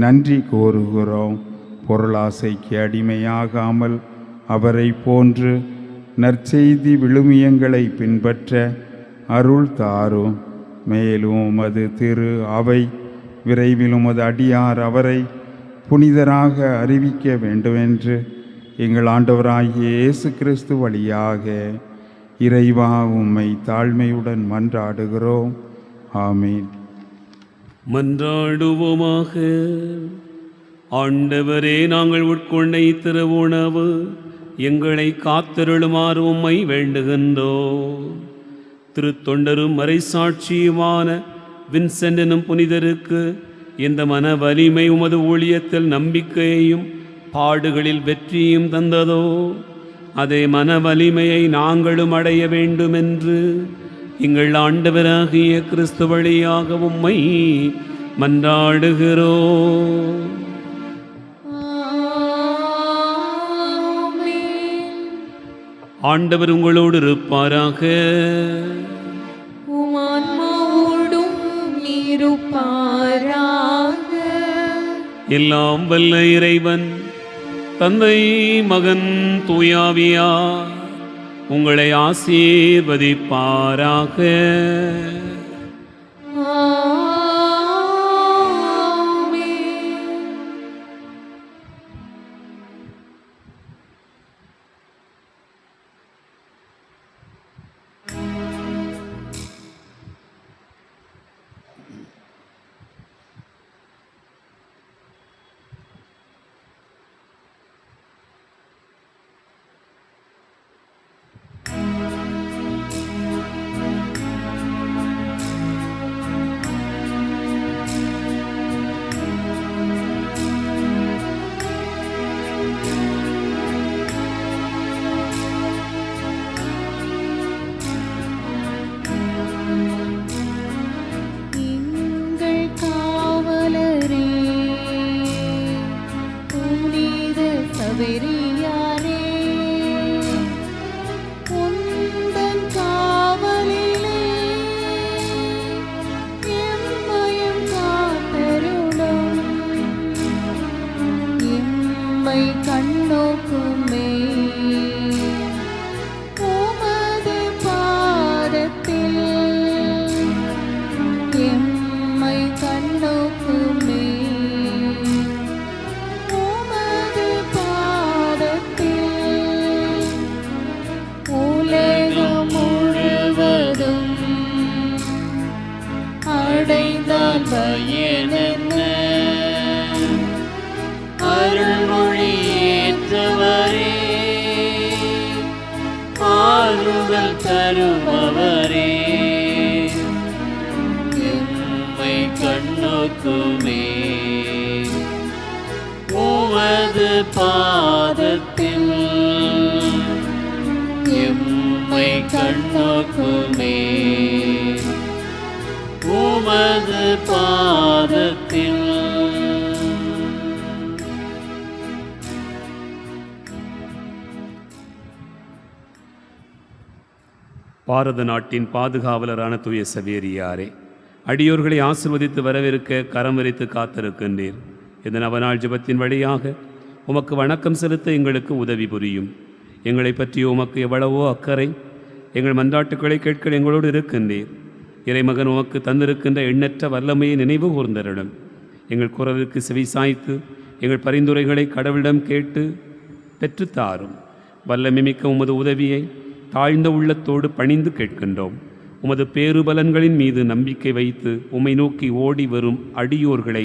நன்றி கூறுகிறோம். பொருளாசைக்கு அடிமையாகாமல் அவரை போன்று நற்செய்தி விழுமியங்களை பின்பற்ற அருள் தாரும். மேலும் உமது திரு அவை விரைவில் உமது அடியார் அவரை புனிதராக அறிவிக்க வேண்டுமென்று எங்கள் ஆண்டவராகிய இயேசு கிறிஸ்து வழியாக இறைவா உம்மை தாழ்மையுடன் மன்றாடுகிறோம். ஆமீன். மன்றாடுவோமாக. ஆண்டவரே, நாங்கள் உட்கொண்ட திரு உணவு எங்களை காத்தருளுமாறு உம்மை வேண்டுகின்றோம். திருத்தொண்டரும் மறைசாட்சியுமான வின்சென்ட் எனும் புனிதருக்கு இந்த மன வலிமை உமது ஊழியத்தில் நம்பிக்கையையும் பாடுகளில் வெற்றியும் தந்ததோ, அதே மன வலிமையை நாங்களும் அடைய வேண்டுமென்று எங்கள் ஆண்டவராகிய கிறிஸ்து வழியாக உம்மை மன்றாடுகிறோம். ஆண்டவர் உங்களோடு இருப்பாராக. உம் ஆன்மாவோடும் இருப்பாராக. எல்லாம் வல்ல இறைவன் தந்தை, மகன், தூயாவியார் உங்களை ஆசீர்வதிப்பாராக. அடைந்தால் பயனென்ன? அருள்மொழி ஏற்றவரே, ஆறுதல் தருபவரே, எம்மை கண்ணோக்குமே. உமது பாதத்தில் எம்மை கண்ணோக்குமே. உமது பாதத்தில். பாரத நாட்டின் பாதுகாவலரான தூய சவேரியாரே, அடியோர்களை ஆசிர்வதித்து வரவிருக்க கரம் விரித்து காத்திருக்கின்றீர். இந்த நவநாள் ஜெபத்தின் வழியாக உமக்கு வணக்கம் செலுத்த எங்களுக்கு உதவி புரியும். எங்களை பற்றி உமக்கு எவ்வளவோ அக்கறை. எங்கள் மன்றாட்டுக்களை கேட்க எங்களோடு இருக்கின்றீர். இறைமகன் உமக்கு தந்திருக்கின்ற எண்ணற்ற வல்லமையை நினைவு கூர்ந்தருளும். எங்கள் குரலுக்கு செவி சாய்த்து எங்கள் பரிந்துரைகளை கடவுளிடம் கேட்டு பெற்றுத்தாரும். வல்லமை மிக்க உமது உதவியை தாழ்ந்த உள்ளத்தோடு பணிந்து கேட்கின்றோம். உமது பேருபலன்களின் மீது நம்பிக்கை வைத்து உம்மை நோக்கி ஓடி வரும் அடியோர்களை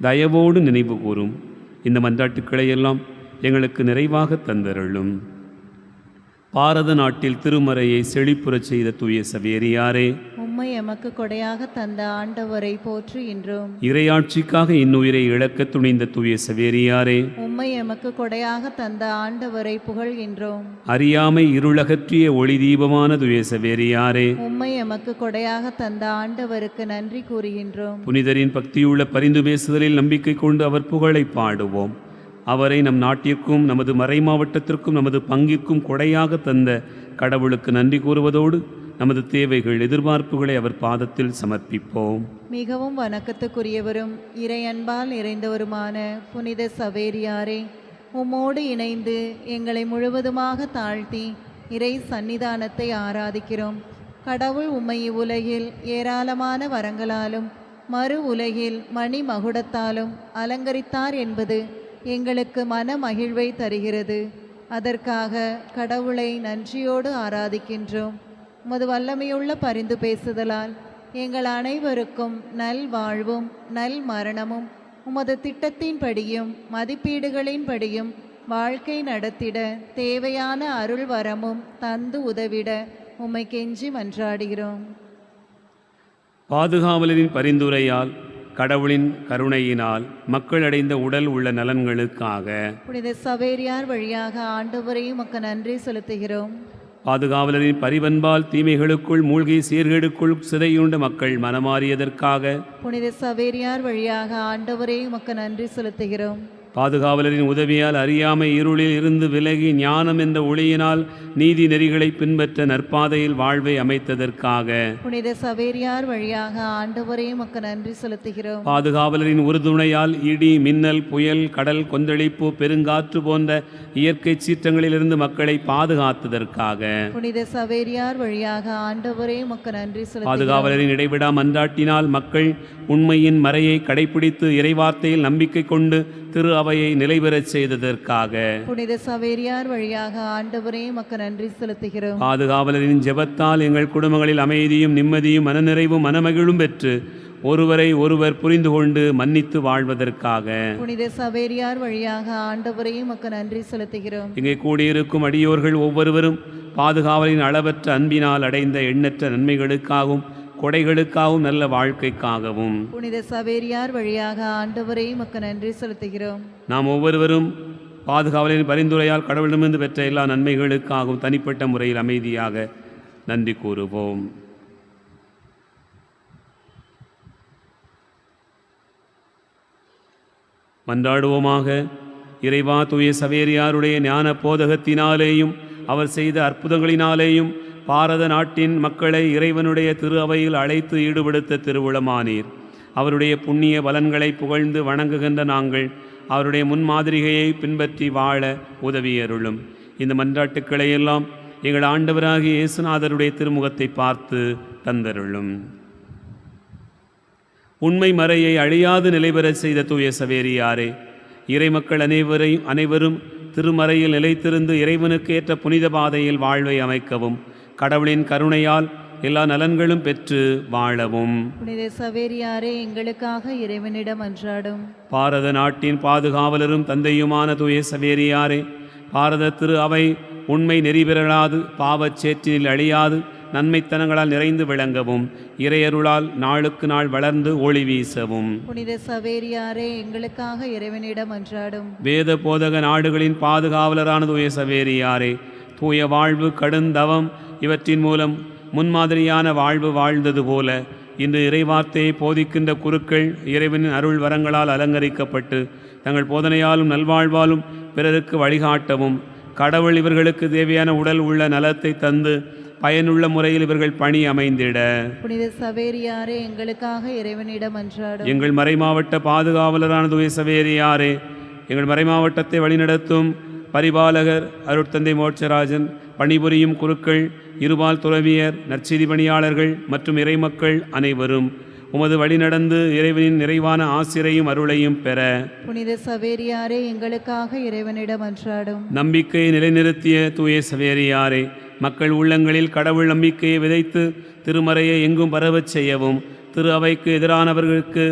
தயவோடு நினைவு கூறும். இந்த மன்றாட்டுக்களை எல்லாம் எங்களுக்கு நிறைவாக தந்தருளும். பாரத நாட்டில் திருமறையை செழிப்புறச் செய்த தூய சவேரியாரே, உம்மை எமக்கு கொடையாக தந்த ஆண்டவரை போற்றுகின்றோம். இறையாட்சிக்காக இன்னுயிரை இழக்க துணிந்த தூய சவேரியாரே, உம்மை எமக்கு கொடையாக தந்த ஆண்டவரை புகழ்கின்றோம். அறியாமை இருளகற்றிய ஒளி தீபமான தூய சவேரியாரே, உம்மை எமக்கு கொடையாக தந்த ஆண்டவருக்கு நன்றி கூறுகின்றோம். புனிதரின் பக்தியுள்ள பரிந்து பேசுதலில் நம்பிக்கை கொண்டு அவர் புகழை பாடுவோம். அவரை நம் நாட்டிற்கும் நமது மறை மாவட்டத்திற்கும் நமது பங்கிற்கும் கொடையாக தந்த கடவுளுக்கு நன்றி கூறுவதோடு நமது தேவைகள் எதிர்பார்ப்புகளை அவர் பாதத்தில் சமர்ப்பிப்போம். மிகவும் வணக்கத்துக்குரியவரும் இறையன்பால் நிறைந்தவருமான புனித சவேரியாரே, உம்மோடு இணைந்து எங்களை முழுவதுமாக தாழ்த்தி இறை சந்நிதானத்தை ஆராதிக்கிறோம். கடவுள் உம்மை இவ்வுலகில் ஏராளமான வரங்களாலும் மறு உலகில் மணி மகுடத்தாலும் அலங்கரித்தார் என்பது எங்களுக்கு மன மகிழ்வை தருகிறது. அதற்காக கடவுளை நன்றியோடு ஆராதிக்கின்றோம். உமது வல்லமையுள்ள பரிந்து பேசுதலால் எங்கள் அனைவருக்கும் நல் வாழ்வும் நல் மரணமும் உமது திட்டத்தின்படியும் மதிப்பீடுகளின்படியும் வாழ்க்கை நடத்திட தேவையான அருள் வரமும் தந்து உதவிட உம்மை கெஞ்சி மன்றாடுகிறோம். பாதுகாவலரின் பரிந்துரையால் கடவுளின் கருணையினால் மக்கள் அடைந்த உடல் உள்ள நலன்களுக்காக புனித சவேரியார் வழியாக ஆண்டவரையும் உமக்கு நன்றி செலுத்துகிறோம். பாதுகாவலரின் பரிவன்பால் தீமைகளுக்குள் மூழ்கி சீர்கேடுக்குள் சிதையுண்ட மக்கள் மனமாறியதற்காக புனித சவேரியார் வழியாக ஆண்டவரையும் உமக்கு நன்றி செலுத்துகிறோம். பாதுகாவலரின் உதவியால் அறியாமை இருளில் இருந்து விலகி ஞானம் என்ற ஒளியினால் நீதி நெறிகளை பின்பற்ற நற்பாதையில் வாழ்வை அமைத்ததற்காக புனித சவேரியார் வழியாக ஆண்டவரையும் உமக்கு நன்றி செலுத்துகிறோம். பாதுகாவலரின் உறுதுணையால் இடி மின்னல் புயல் கடல் கொந்தளிப்பு பெருங்காற்று போன்ற இயற்கை சீற்றங்களிலிருந்து மக்களை பாதுகாத்ததற்காக புனித சவேரியார் வழியாக ஆண்டவரையும் உமக்கு நன்றி செலுத்துகிறோம். பாதுகாவலரின் இடைவிடா மன்றாட்டினால் மக்கள் உண்மையின் மறையை கடைபிடித்து இறைவார்த்தையில் நம்பிக்கை கொண்டு திரு அவையை நிலைபெறச் செய்ததற்காக புனித சவேரியார் வழியாக ஆண்டவரையும் உமக்கு நன்றி செலுத்துகிறோம். பாதுகாவலரின் ஜெபத்தால் எங்கள் குடும்பங்களில் அமைதியும் நிம்மதியும் மனநிறைவும் மனமகிழும் பெற்று ஒருவரை ஒருவர் புரிந்து கொண்டு மன்னித்து வாழ்வதற்காக புனித சவேரியார் வழியாக ஆண்டவரையும் உமக்கு நன்றி செலுத்துகிறோம். இங்கே கூடியிருக்கும் அடியோர்கள் ஒவ்வொருவரும் பாதுகாவலின் அளவற்ற அன்பினால் அடைந்த எண்ணற்ற நன்மைகளுக்காகவும் கொடைகளுக்காகவும் நல்ல வாழ்க்கைக்காகவும் புனித சவேரியார் வழியாக ஆண்டவரையும் உமக்கு நன்றி செலுத்துகிறோம். நாம் ஒவ்வொருவரும் பாதுகாவலின் பரிந்துரையால் கடவுளிடமிருந்து பெற்ற எல்லா நன்மைகளுக்காகவும் தனிப்பட்ட முறையில் அமைதியாக நன்றி கூறுவோம். மன்றாடுவோமாக. இறைவா, தூய சவேரியாருடைய ஞான போதகத்தினாலேயும் அவர் செய்த அற்புதங்களினாலேயும் பாரத நாட்டின் மக்களை இறைவனுடைய திரு அவையில் அழைத்து ஈடுபடுத்த திருவுளமானீர். அவருடைய புண்ணிய பலன்களை புகழ்ந்து வணங்குகின்ற நாங்கள் அவருடைய முன்மாதிரிகையை பின்பற்றி வாழ உதவியருளும். இந்த மன்றாட்டுக்களை எல்லாம் எங்கள் ஆண்டவராகிய இயேசுநாதருடைய திருமுகத்தை பார்த்து தந்தருளும். உண்மை மறையை அழியாது நிலைபெறச் செய்த தூய சவேரியாரே, இறைமக்கள் அனைவரும் திருமறையில் நிலைத்திருந்து இறைவனுக்கு ஏற்ற புனித பாதையில் வாழ்வை அமைக்கவும் கடவுளின் கருணையால் எல்லா நலன்களும் பெற்று வாழவும். புனித சவேரியாரே எங்களுக்காக இறைவனிடம் அன்றாடும். பாரத நாட்டின் பாதுகாவலரும் தந்தையுமான தூய சவேரியாரே, பாரத திரு அவை உண்மை நெறி பெறலாது பாவச் சேற்றினில் அழியாது நன்மைத்தனங்களால் நிறைந்து விளங்கவும் இறையருளால் நாளுக்கு நாள் வளர்ந்து ஒளி வீசவும். புனித சவேரியாரே எங்களுக்காக இறைவனிடம் அன்றாடும். வேத போதக நாடுகளின் பாதுகாவலரான தூய சவேரியாரே, தூய வாழ்வு கடுந்தவம் இவற்றின் மூலம் முன்மாதிரியான வாழ்வு வாழ்ந்தது போல இன்று இறைவார்த்தையை போதிக்கின்ற குருக்கள் இறைவனின் அருள் வரங்களால் அலங்கரிக்கப்பட்டு தங்கள் போதனையாலும் நல்வாழ்வாலும் பிறருக்கு வழிகாட்டவும் கடவுள் இவர்களுக்கு தேவையான உடல் உள்ள நலத்தை தந்து பயனுள்ள முறையில் இவர்கள் பணி அமைந்திட புனித சவேரியாரே எங்களுக்காக இறைவனிடம் அன்றாடும். எங்கள் மறைமாவட்ட பாதுகாவலரான தூய சவேரியாரே, எங்கள் மறைமாவட்டத்தை வழிநடத்தும் பரிபாலகர் அருட்தந்தை மோட்சராஜன், பணிபுரியும் குருக்கள், இருபால் துறவியர், நற்செய்தி பணியாளர்கள் மற்றும் இறைமக்கள் அனைவரும் உமது வழிநடந்து இறைவனின் நிறைவான ஆசிரையும் அருளையும் பெற புனித சவேரியாரே எங்களுக்காக இறைவனிடம் அன்றாடும். நம்பிக்கையை நிலைநிறுத்திய தூய சவேரியாரே, மக்கள் உள்ளங்களில் கடவுள் நம்பிக்கையை விதைத்து திருமறையை எங்கும் பரவச் செய்யவும் திரு அவைக்கு எதிரானவர்களுக்கு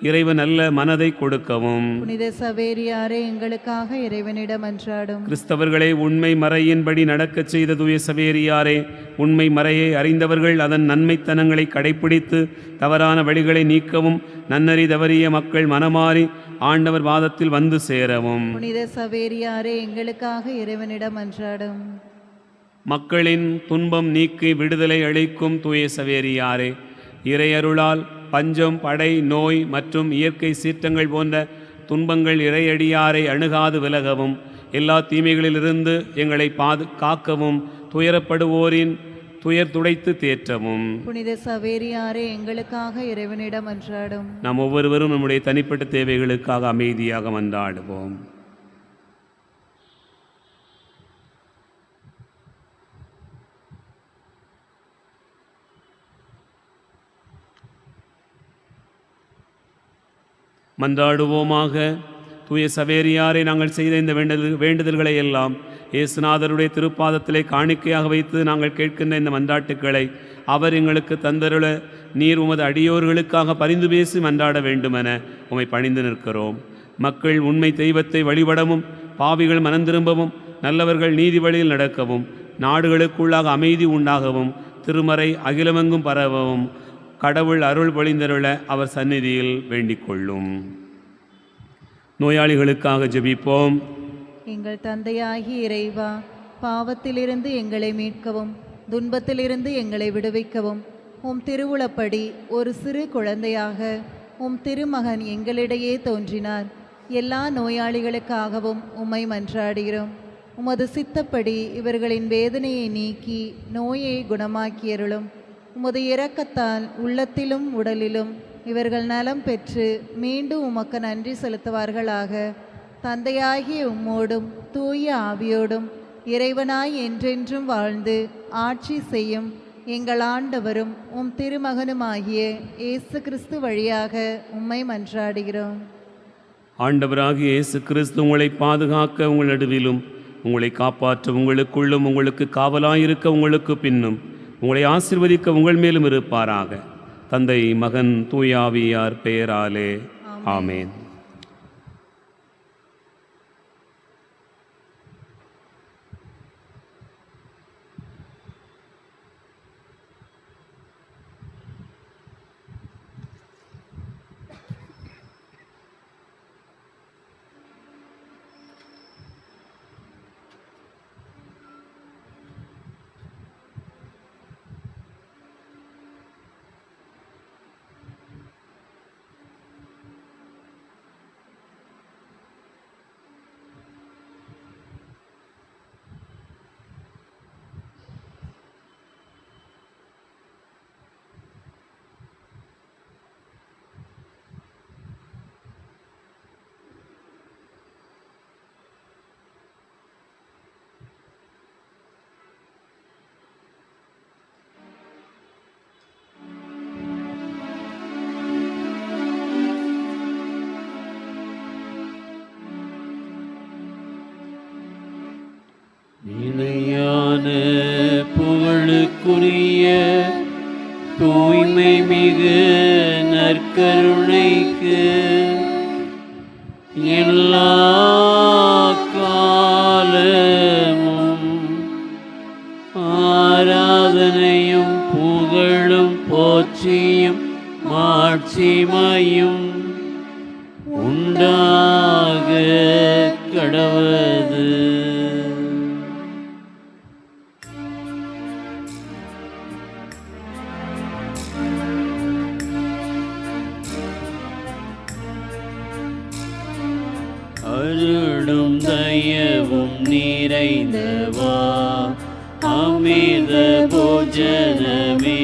இறைவன் நல்ல மனதை கொடுக்கவும் புனித சவேரியாரே எங்களுக்காக இறைவனிடம் அன்றாடும். கிறிஸ்தவர்களை உண்மை மறையின்படி நடக்கச் செய்த தூய சவேரியாரே, உண்மை மறையை அறிந்தவர்கள் அதன் நன்மைத்தனங்களை கடைப்பிடித்து தவறான வழிகளை நீக்கவும் நன்னறி தவறிய மக்கள் மனமாறி ஆண்டவர் வாதத்தில் வந்து சேரவும் புனித சவேரியாரே எங்களுக்காக இறைவனிடம் அன்றாடும். மக்களின் துன்பம் நீக்கி விடுதலை அளிக்கும் தூய சவேரியாரே, இறையருளால் பஞ்சம், படை, நோய் மற்றும் இயற்கை சீற்றங்கள் போன்ற துன்பங்கள் இறையடியாரை அணுகாது விலகவும் எல்லா தீமைகளிலிருந்து எங்களை காக்கவும் துயரப்படுவோரின் துயர் துடைத்து தேற்றவும் புனித சவேரியாரே எங்களுக்காக இறைவனிடம் அன்றாடும். நாம் ஒவ்வொருவரும் நம்முடைய தனிப்பட்ட தேவைகளுக்காக அமைதியாக மன்றாடுவோம். மன்றாடுவோமாக. தூய சவேரியாரை நாங்கள் செய்த இந்த வேண்டுதல்களை எல்லாம் இயேசுநாதருடைய திருப்பாதத்திலே காணிக்கையாக வைத்து நாங்கள் கேட்கின்ற இந்த மன்றாட்டுக்களை அவர் எங்களுக்கு தந்தருள நீர் உமது அடியோர்களுக்காக பரிந்து பேசி மன்றாட வேண்டுமென உம்மை பணிந்து நிற்கிறோம். மக்கள் உண்மை தெய்வத்தை வழிபடவும் பாவிகள் மனம் திரும்பவும் நல்லவர்கள் நீதி வழியில் நடக்கவும் நாடுகளுக்குள்ளாக அமைதி உண்டாகவும் திருமறை அகிலமெங்கும் பரவவும் கடவுள் அருள் பொழிந்தருள அவர் சந்நிதியில் வேண்டிக் கொள்ளும். நோயாளிகளுக்காக ஜெபிப்போம். எங்கள் தந்தையாகி இறைவா, பாவத்திலிருந்து எங்களை மீட்கவும் துன்பத்திலிருந்து எங்களை விடுவிக்கவும் உம் திருவுளப்படி ஒரு சிறு குழந்தையாக உம் திருமகன் எங்களிடையே தோன்றினார். எல்லா நோயாளிகளுக்காகவும் உம்மை மன்றாடுகிறோம். உமது சித்தப்படி இவர்களின் வேதனையை நீக்கி நோயை குணமாக்கியருளும். உமது இரக்கத்தால் உள்ளத்திலும் உடலிலும் இவர்கள் நலம் பெற்று மீண்டும் உமக்கு நன்றி செலுத்துவார்களாக. தந்தையாகிய உம்மோடும் தூய ஆவியோடும் இறைவனாய் என்றென்றும் வாழ்ந்து ஆட்சி செய்யும் எங்கள் ஆண்டவரும் உம் திருமகனுமாகிய இயேசு கிறிஸ்து வழியாக உம்மை மன்றாடுகிறோம். ஆண்டவராகிய இயேசு கிறிஸ்து உங்களை பாதுகாக்க உங்கள் நடுவிலும் உங்களை காப்பாற்ற உங்களுக்குள்ளும் உங்களுக்கு காவலாயிருக்க உங்களுக்கு பின்னும் உங்களை ஆசீர்வதிக்க உங்கள் மேலும் இருப்பாராக. தந்தை, மகன், தூயாவியார் பெயராலே ஆமேன். நற்கருணைக்கு எல்லா காலமும் ஆராதனையும் புகழும் போற்றியும் மாட்சிமையும் உண்டாக கடவது. அருளும் தயவும் நிறைந்தவா அமிர்த போஜனமே,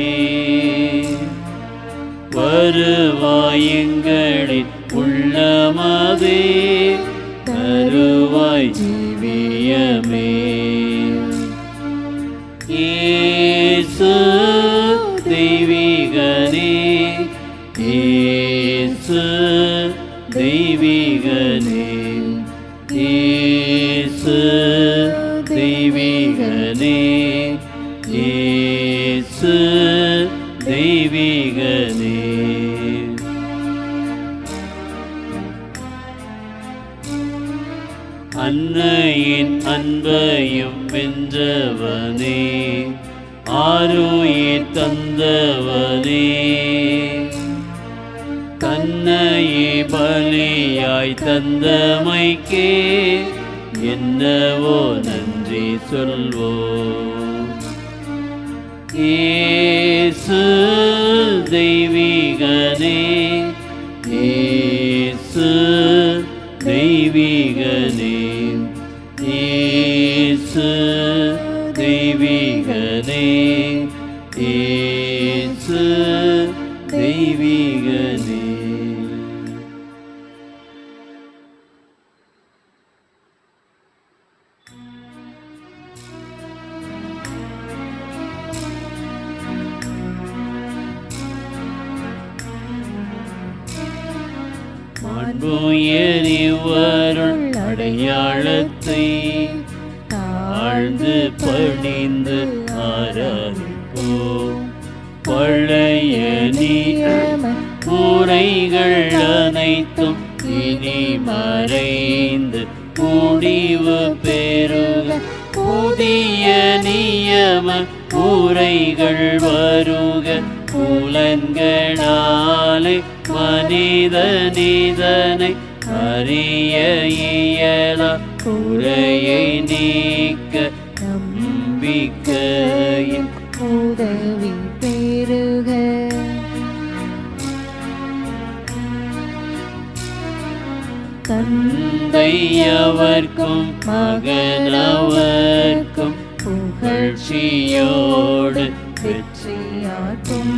வருவாய் எங்களின் உள்ளமதே, தருவாய் ஜீவியமே. இயேசு தெய்வீகனே, இயேசு தெய்வீகனே, இயேசு தெய்வீகனே, இயேசு தெய்வீகனே. அன்னையின் அன்பையும் வென்றவனே, ஆருயிர் தந்தவனே, தன்னையே பலியாய் தந்தமைக்கே என்னவோ நன்றி சொல்வோம். இயேசு தெய்வீகனே, இயேசு தெய்வீகனே, இயேசு தெய்வீகனே, இயேசு தெய்வீகனே. மாண்புயரிவருள் அடையாளத்தை தாழ்ந்து பணிந்து ஆராதிப்போம். பழைய நியம முறைகள் அனைத்தும் இனி மறைந்து முடிவு பெறுக. புதிய நியம முறைகள் வருக. புலன்களாலே மனிதனிதனை அறிய இயலா குறையை நீக்க நம்பிக்கையின் உதவி பெறுக. தந்தையவர்க்கும் மகனவர்க்கும் புகழ்ச்சியோடு வெற்றியாற்றும்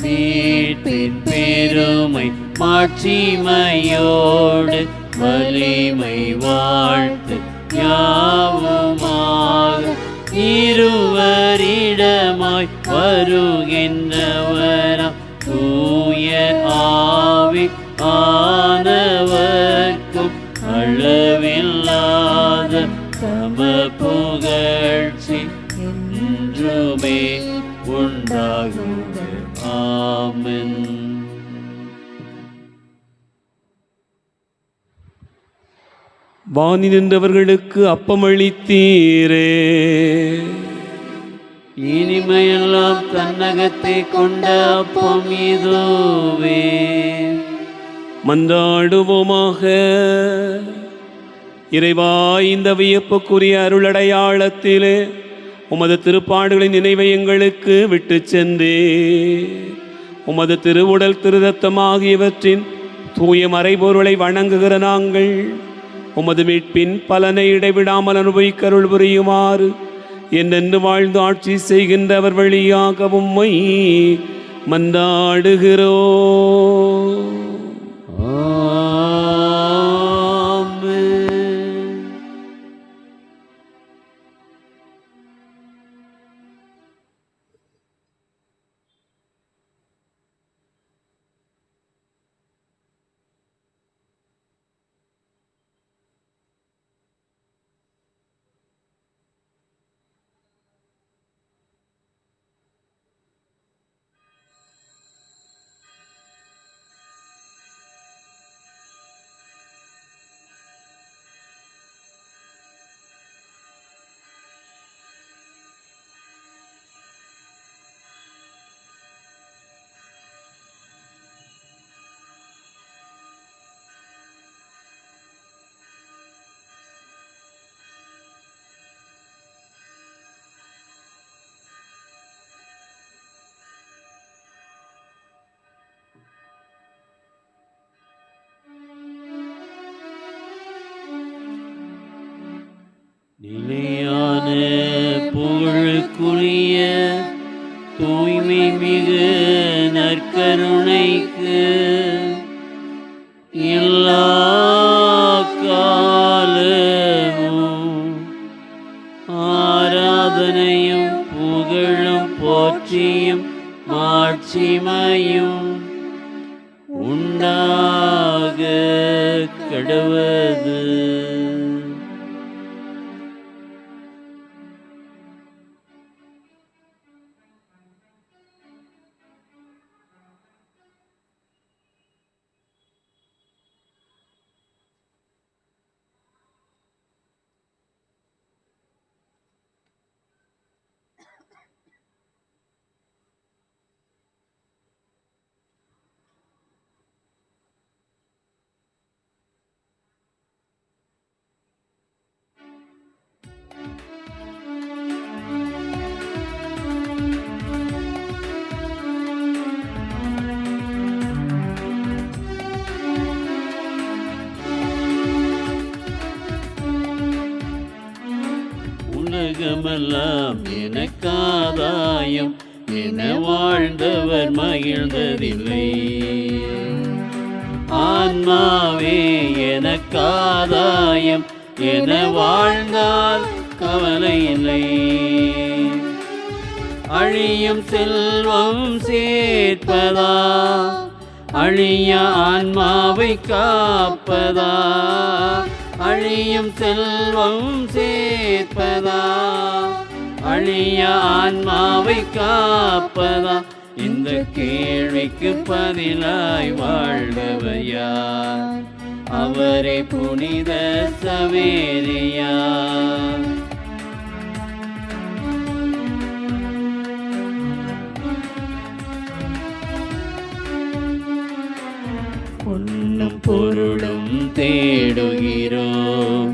மீட்பின் பெருமை மாட்சிமையோடு வலிமை வாழ்த்து யாவுமாக இருவரிடமாய் வருகின்றவராம் தூய ஆவி ஆனவர்க்கும் அளவில்லாத சம புகழ்ச்சி என்றுமே உண்டாகுக. ஆமென். வானி நின்றவர்களுக்கு அப்பமளித்தீரே, இனிமையெல்லாம் தன்னகத்தை கொண்ட அப்பம் இதுவே. மன்றாடுவோமாக. இறைவா, இந்த வியப்புக்குரிய அருளடையாளத்திலே உமது திருப்பாடுகளின் நினைவை எங்களுக்கு விட்டு சென்றே, உமது திருவுடல் திருரத்தம் ஆகியவற்றின் தூய மறைபொருளை வணங்குகிற நாங்கள் உமது மீட்பின் பலனை இடைவிடாமல் அனுபவிக்கருள் புரியுமாறு என்னென்று வாழ்ந்து ஆட்சி செய்கின்றவர் வழியாக உம்மை மன்றாடுகிறோம். கருணைக்கு எல்லா காலமும் ஆராதனையும் புகழும் போற்றியும் மாட்சிமையும் உண்டாக கடவது. உலகமெல்லாம் எனக்காதாயம் என வாழ்ந்தவர் மகிழ்ந்ததில்லை. ஆன்மாவே எனக்காதாயம் என வாழ்ந்தால் கவலை இல்லை. அழியும் செல்வம் சேர்ப்பதா அழிய ஆன்மாவை காப்பதா? அழியும் செல்வம் சேர்ப்பதா அழிய ஆன்மாவை காப்பதா? இந்த கேள்விக்கு பதிலாய் வாழ்ந்தவர் யார்? அவரே புனித சவேரியார். பொன்னும் பொருளும் தேடுகிறோம்,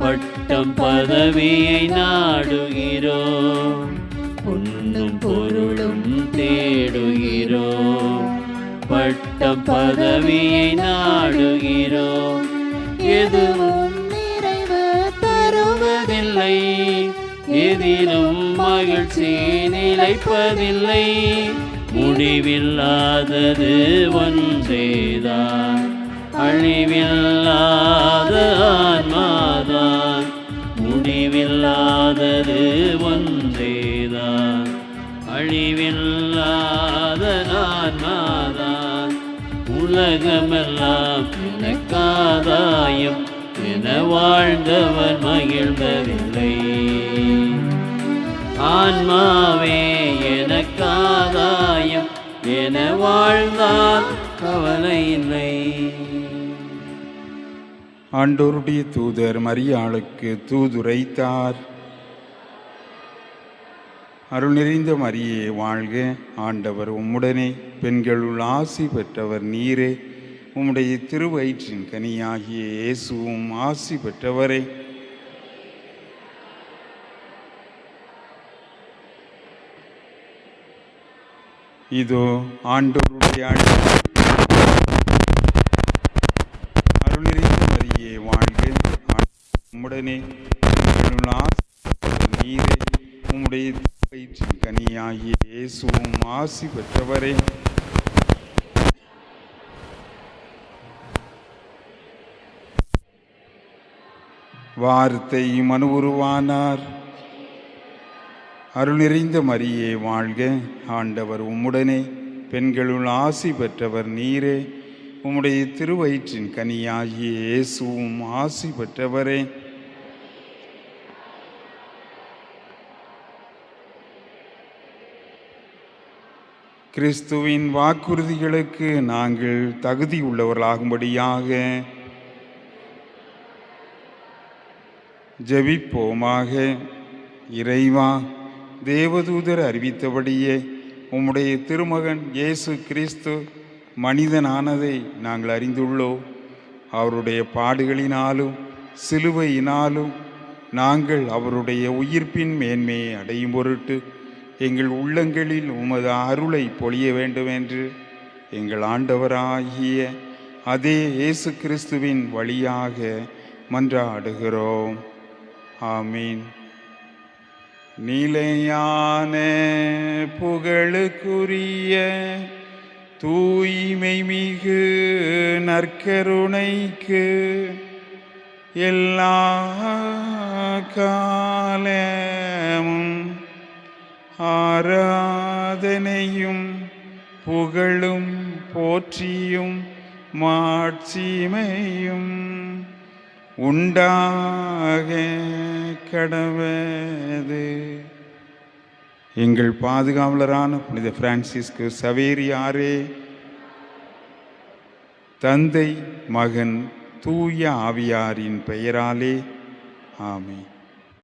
பட்டம் பதவியை நாடுகிறோம். பொன்னும் பொருளும் தேடுகிறோம், பட்டம் பதவியை நாடுகிறோம். எதுவும் நிறைவு தருவதில்லை, எதிலும் மகிழ்ச்சி நிலைப்பதில்லை. முடிவில்லாதது ஒன்றேதான், அழிவில்லாத ஆன்மாதான். முடிவில்லாதது ஒன்றேதான், அழிவில்லாத ஆன்மாதான். உலகமெல்லாம் எனக்காதாயம் என வாழ்ந்தவர் மகிழ்ந்ததில்லை. ஆன்மாவே எனக்காதாயம் என வாழ்ந்தால் கவலை இல்லை. ஆண்டோருடைய தூதர் மரியாளுக்கு தூதுரைத்தார். அருள் நிறைந்த மரியே வாழ்க, ஆண்டவர் உம்முடனே, பெண்களுள் ஆசி பெற்றவர் நீரே. உம்முடைய திருவயிற்றின் கனியாகிய இயேசுவும் ஆசி பெற்றவரே. இதோ ஆண்டோருடைய அருள் நிறைந்த மரியே வாழ்க, உம்முடனே நீரே. உம்முடைய வயிற்றின் கனியாகிய இயேசுவும் ஆசி பெற்றவரே. வார்த்தை மனு உருவானார். அருள் நிறைந்த மரியே வாழ்க, ஆண்டவர் உம்முடனே, பெண்களுள் ஆசி பெற்றவர் நீரே. உம்முடைய திருவயிற்றின் கனியாகிய இயேசுவும் ஆசி பெற்றவரே. கிறிஸ்துவின் வாக்குறுதிகளுக்கு நாங்கள் தகுதியுள்ளவர்களாகும்படியாக ஜெபிப்போமாக. இறைவா, தேவதூதர் அறிவித்தபடியே உம்முடைய திருமகன் இயேசு கிறிஸ்து மனிதனானதை நாங்கள் அறிந்துள்ளோம். அவருடைய பாடுகளினாலும் சிலுவையினாலும் நாங்கள் அவருடைய உயிர்ப்பின் மேன்மையை அடையும் பொருட்டு எங்கள் உள்ளங்களில் உமது அருளை பொழிய வேண்டும் என்று எங்கள் ஆண்டவராகிய அதே இயேசு கிறிஸ்துவின் வழியாக மன்றாடுகிறோம். ஆமீன். நிலையான புகழுக்குரிய தூய்மை மிகு நற்கருணைக்கு எல்லா காலமும் ஆராதனையும் புகழும் போற்றியும் மாட்சிமையும் உண்டாக கடவது. எங்கள் பாதுகாவலரான புனித பிரான்சிஸ்கு சவேரியாரே, தந்தை மகன் தூய ஆவியாரின் பெயராலே ஆமென்.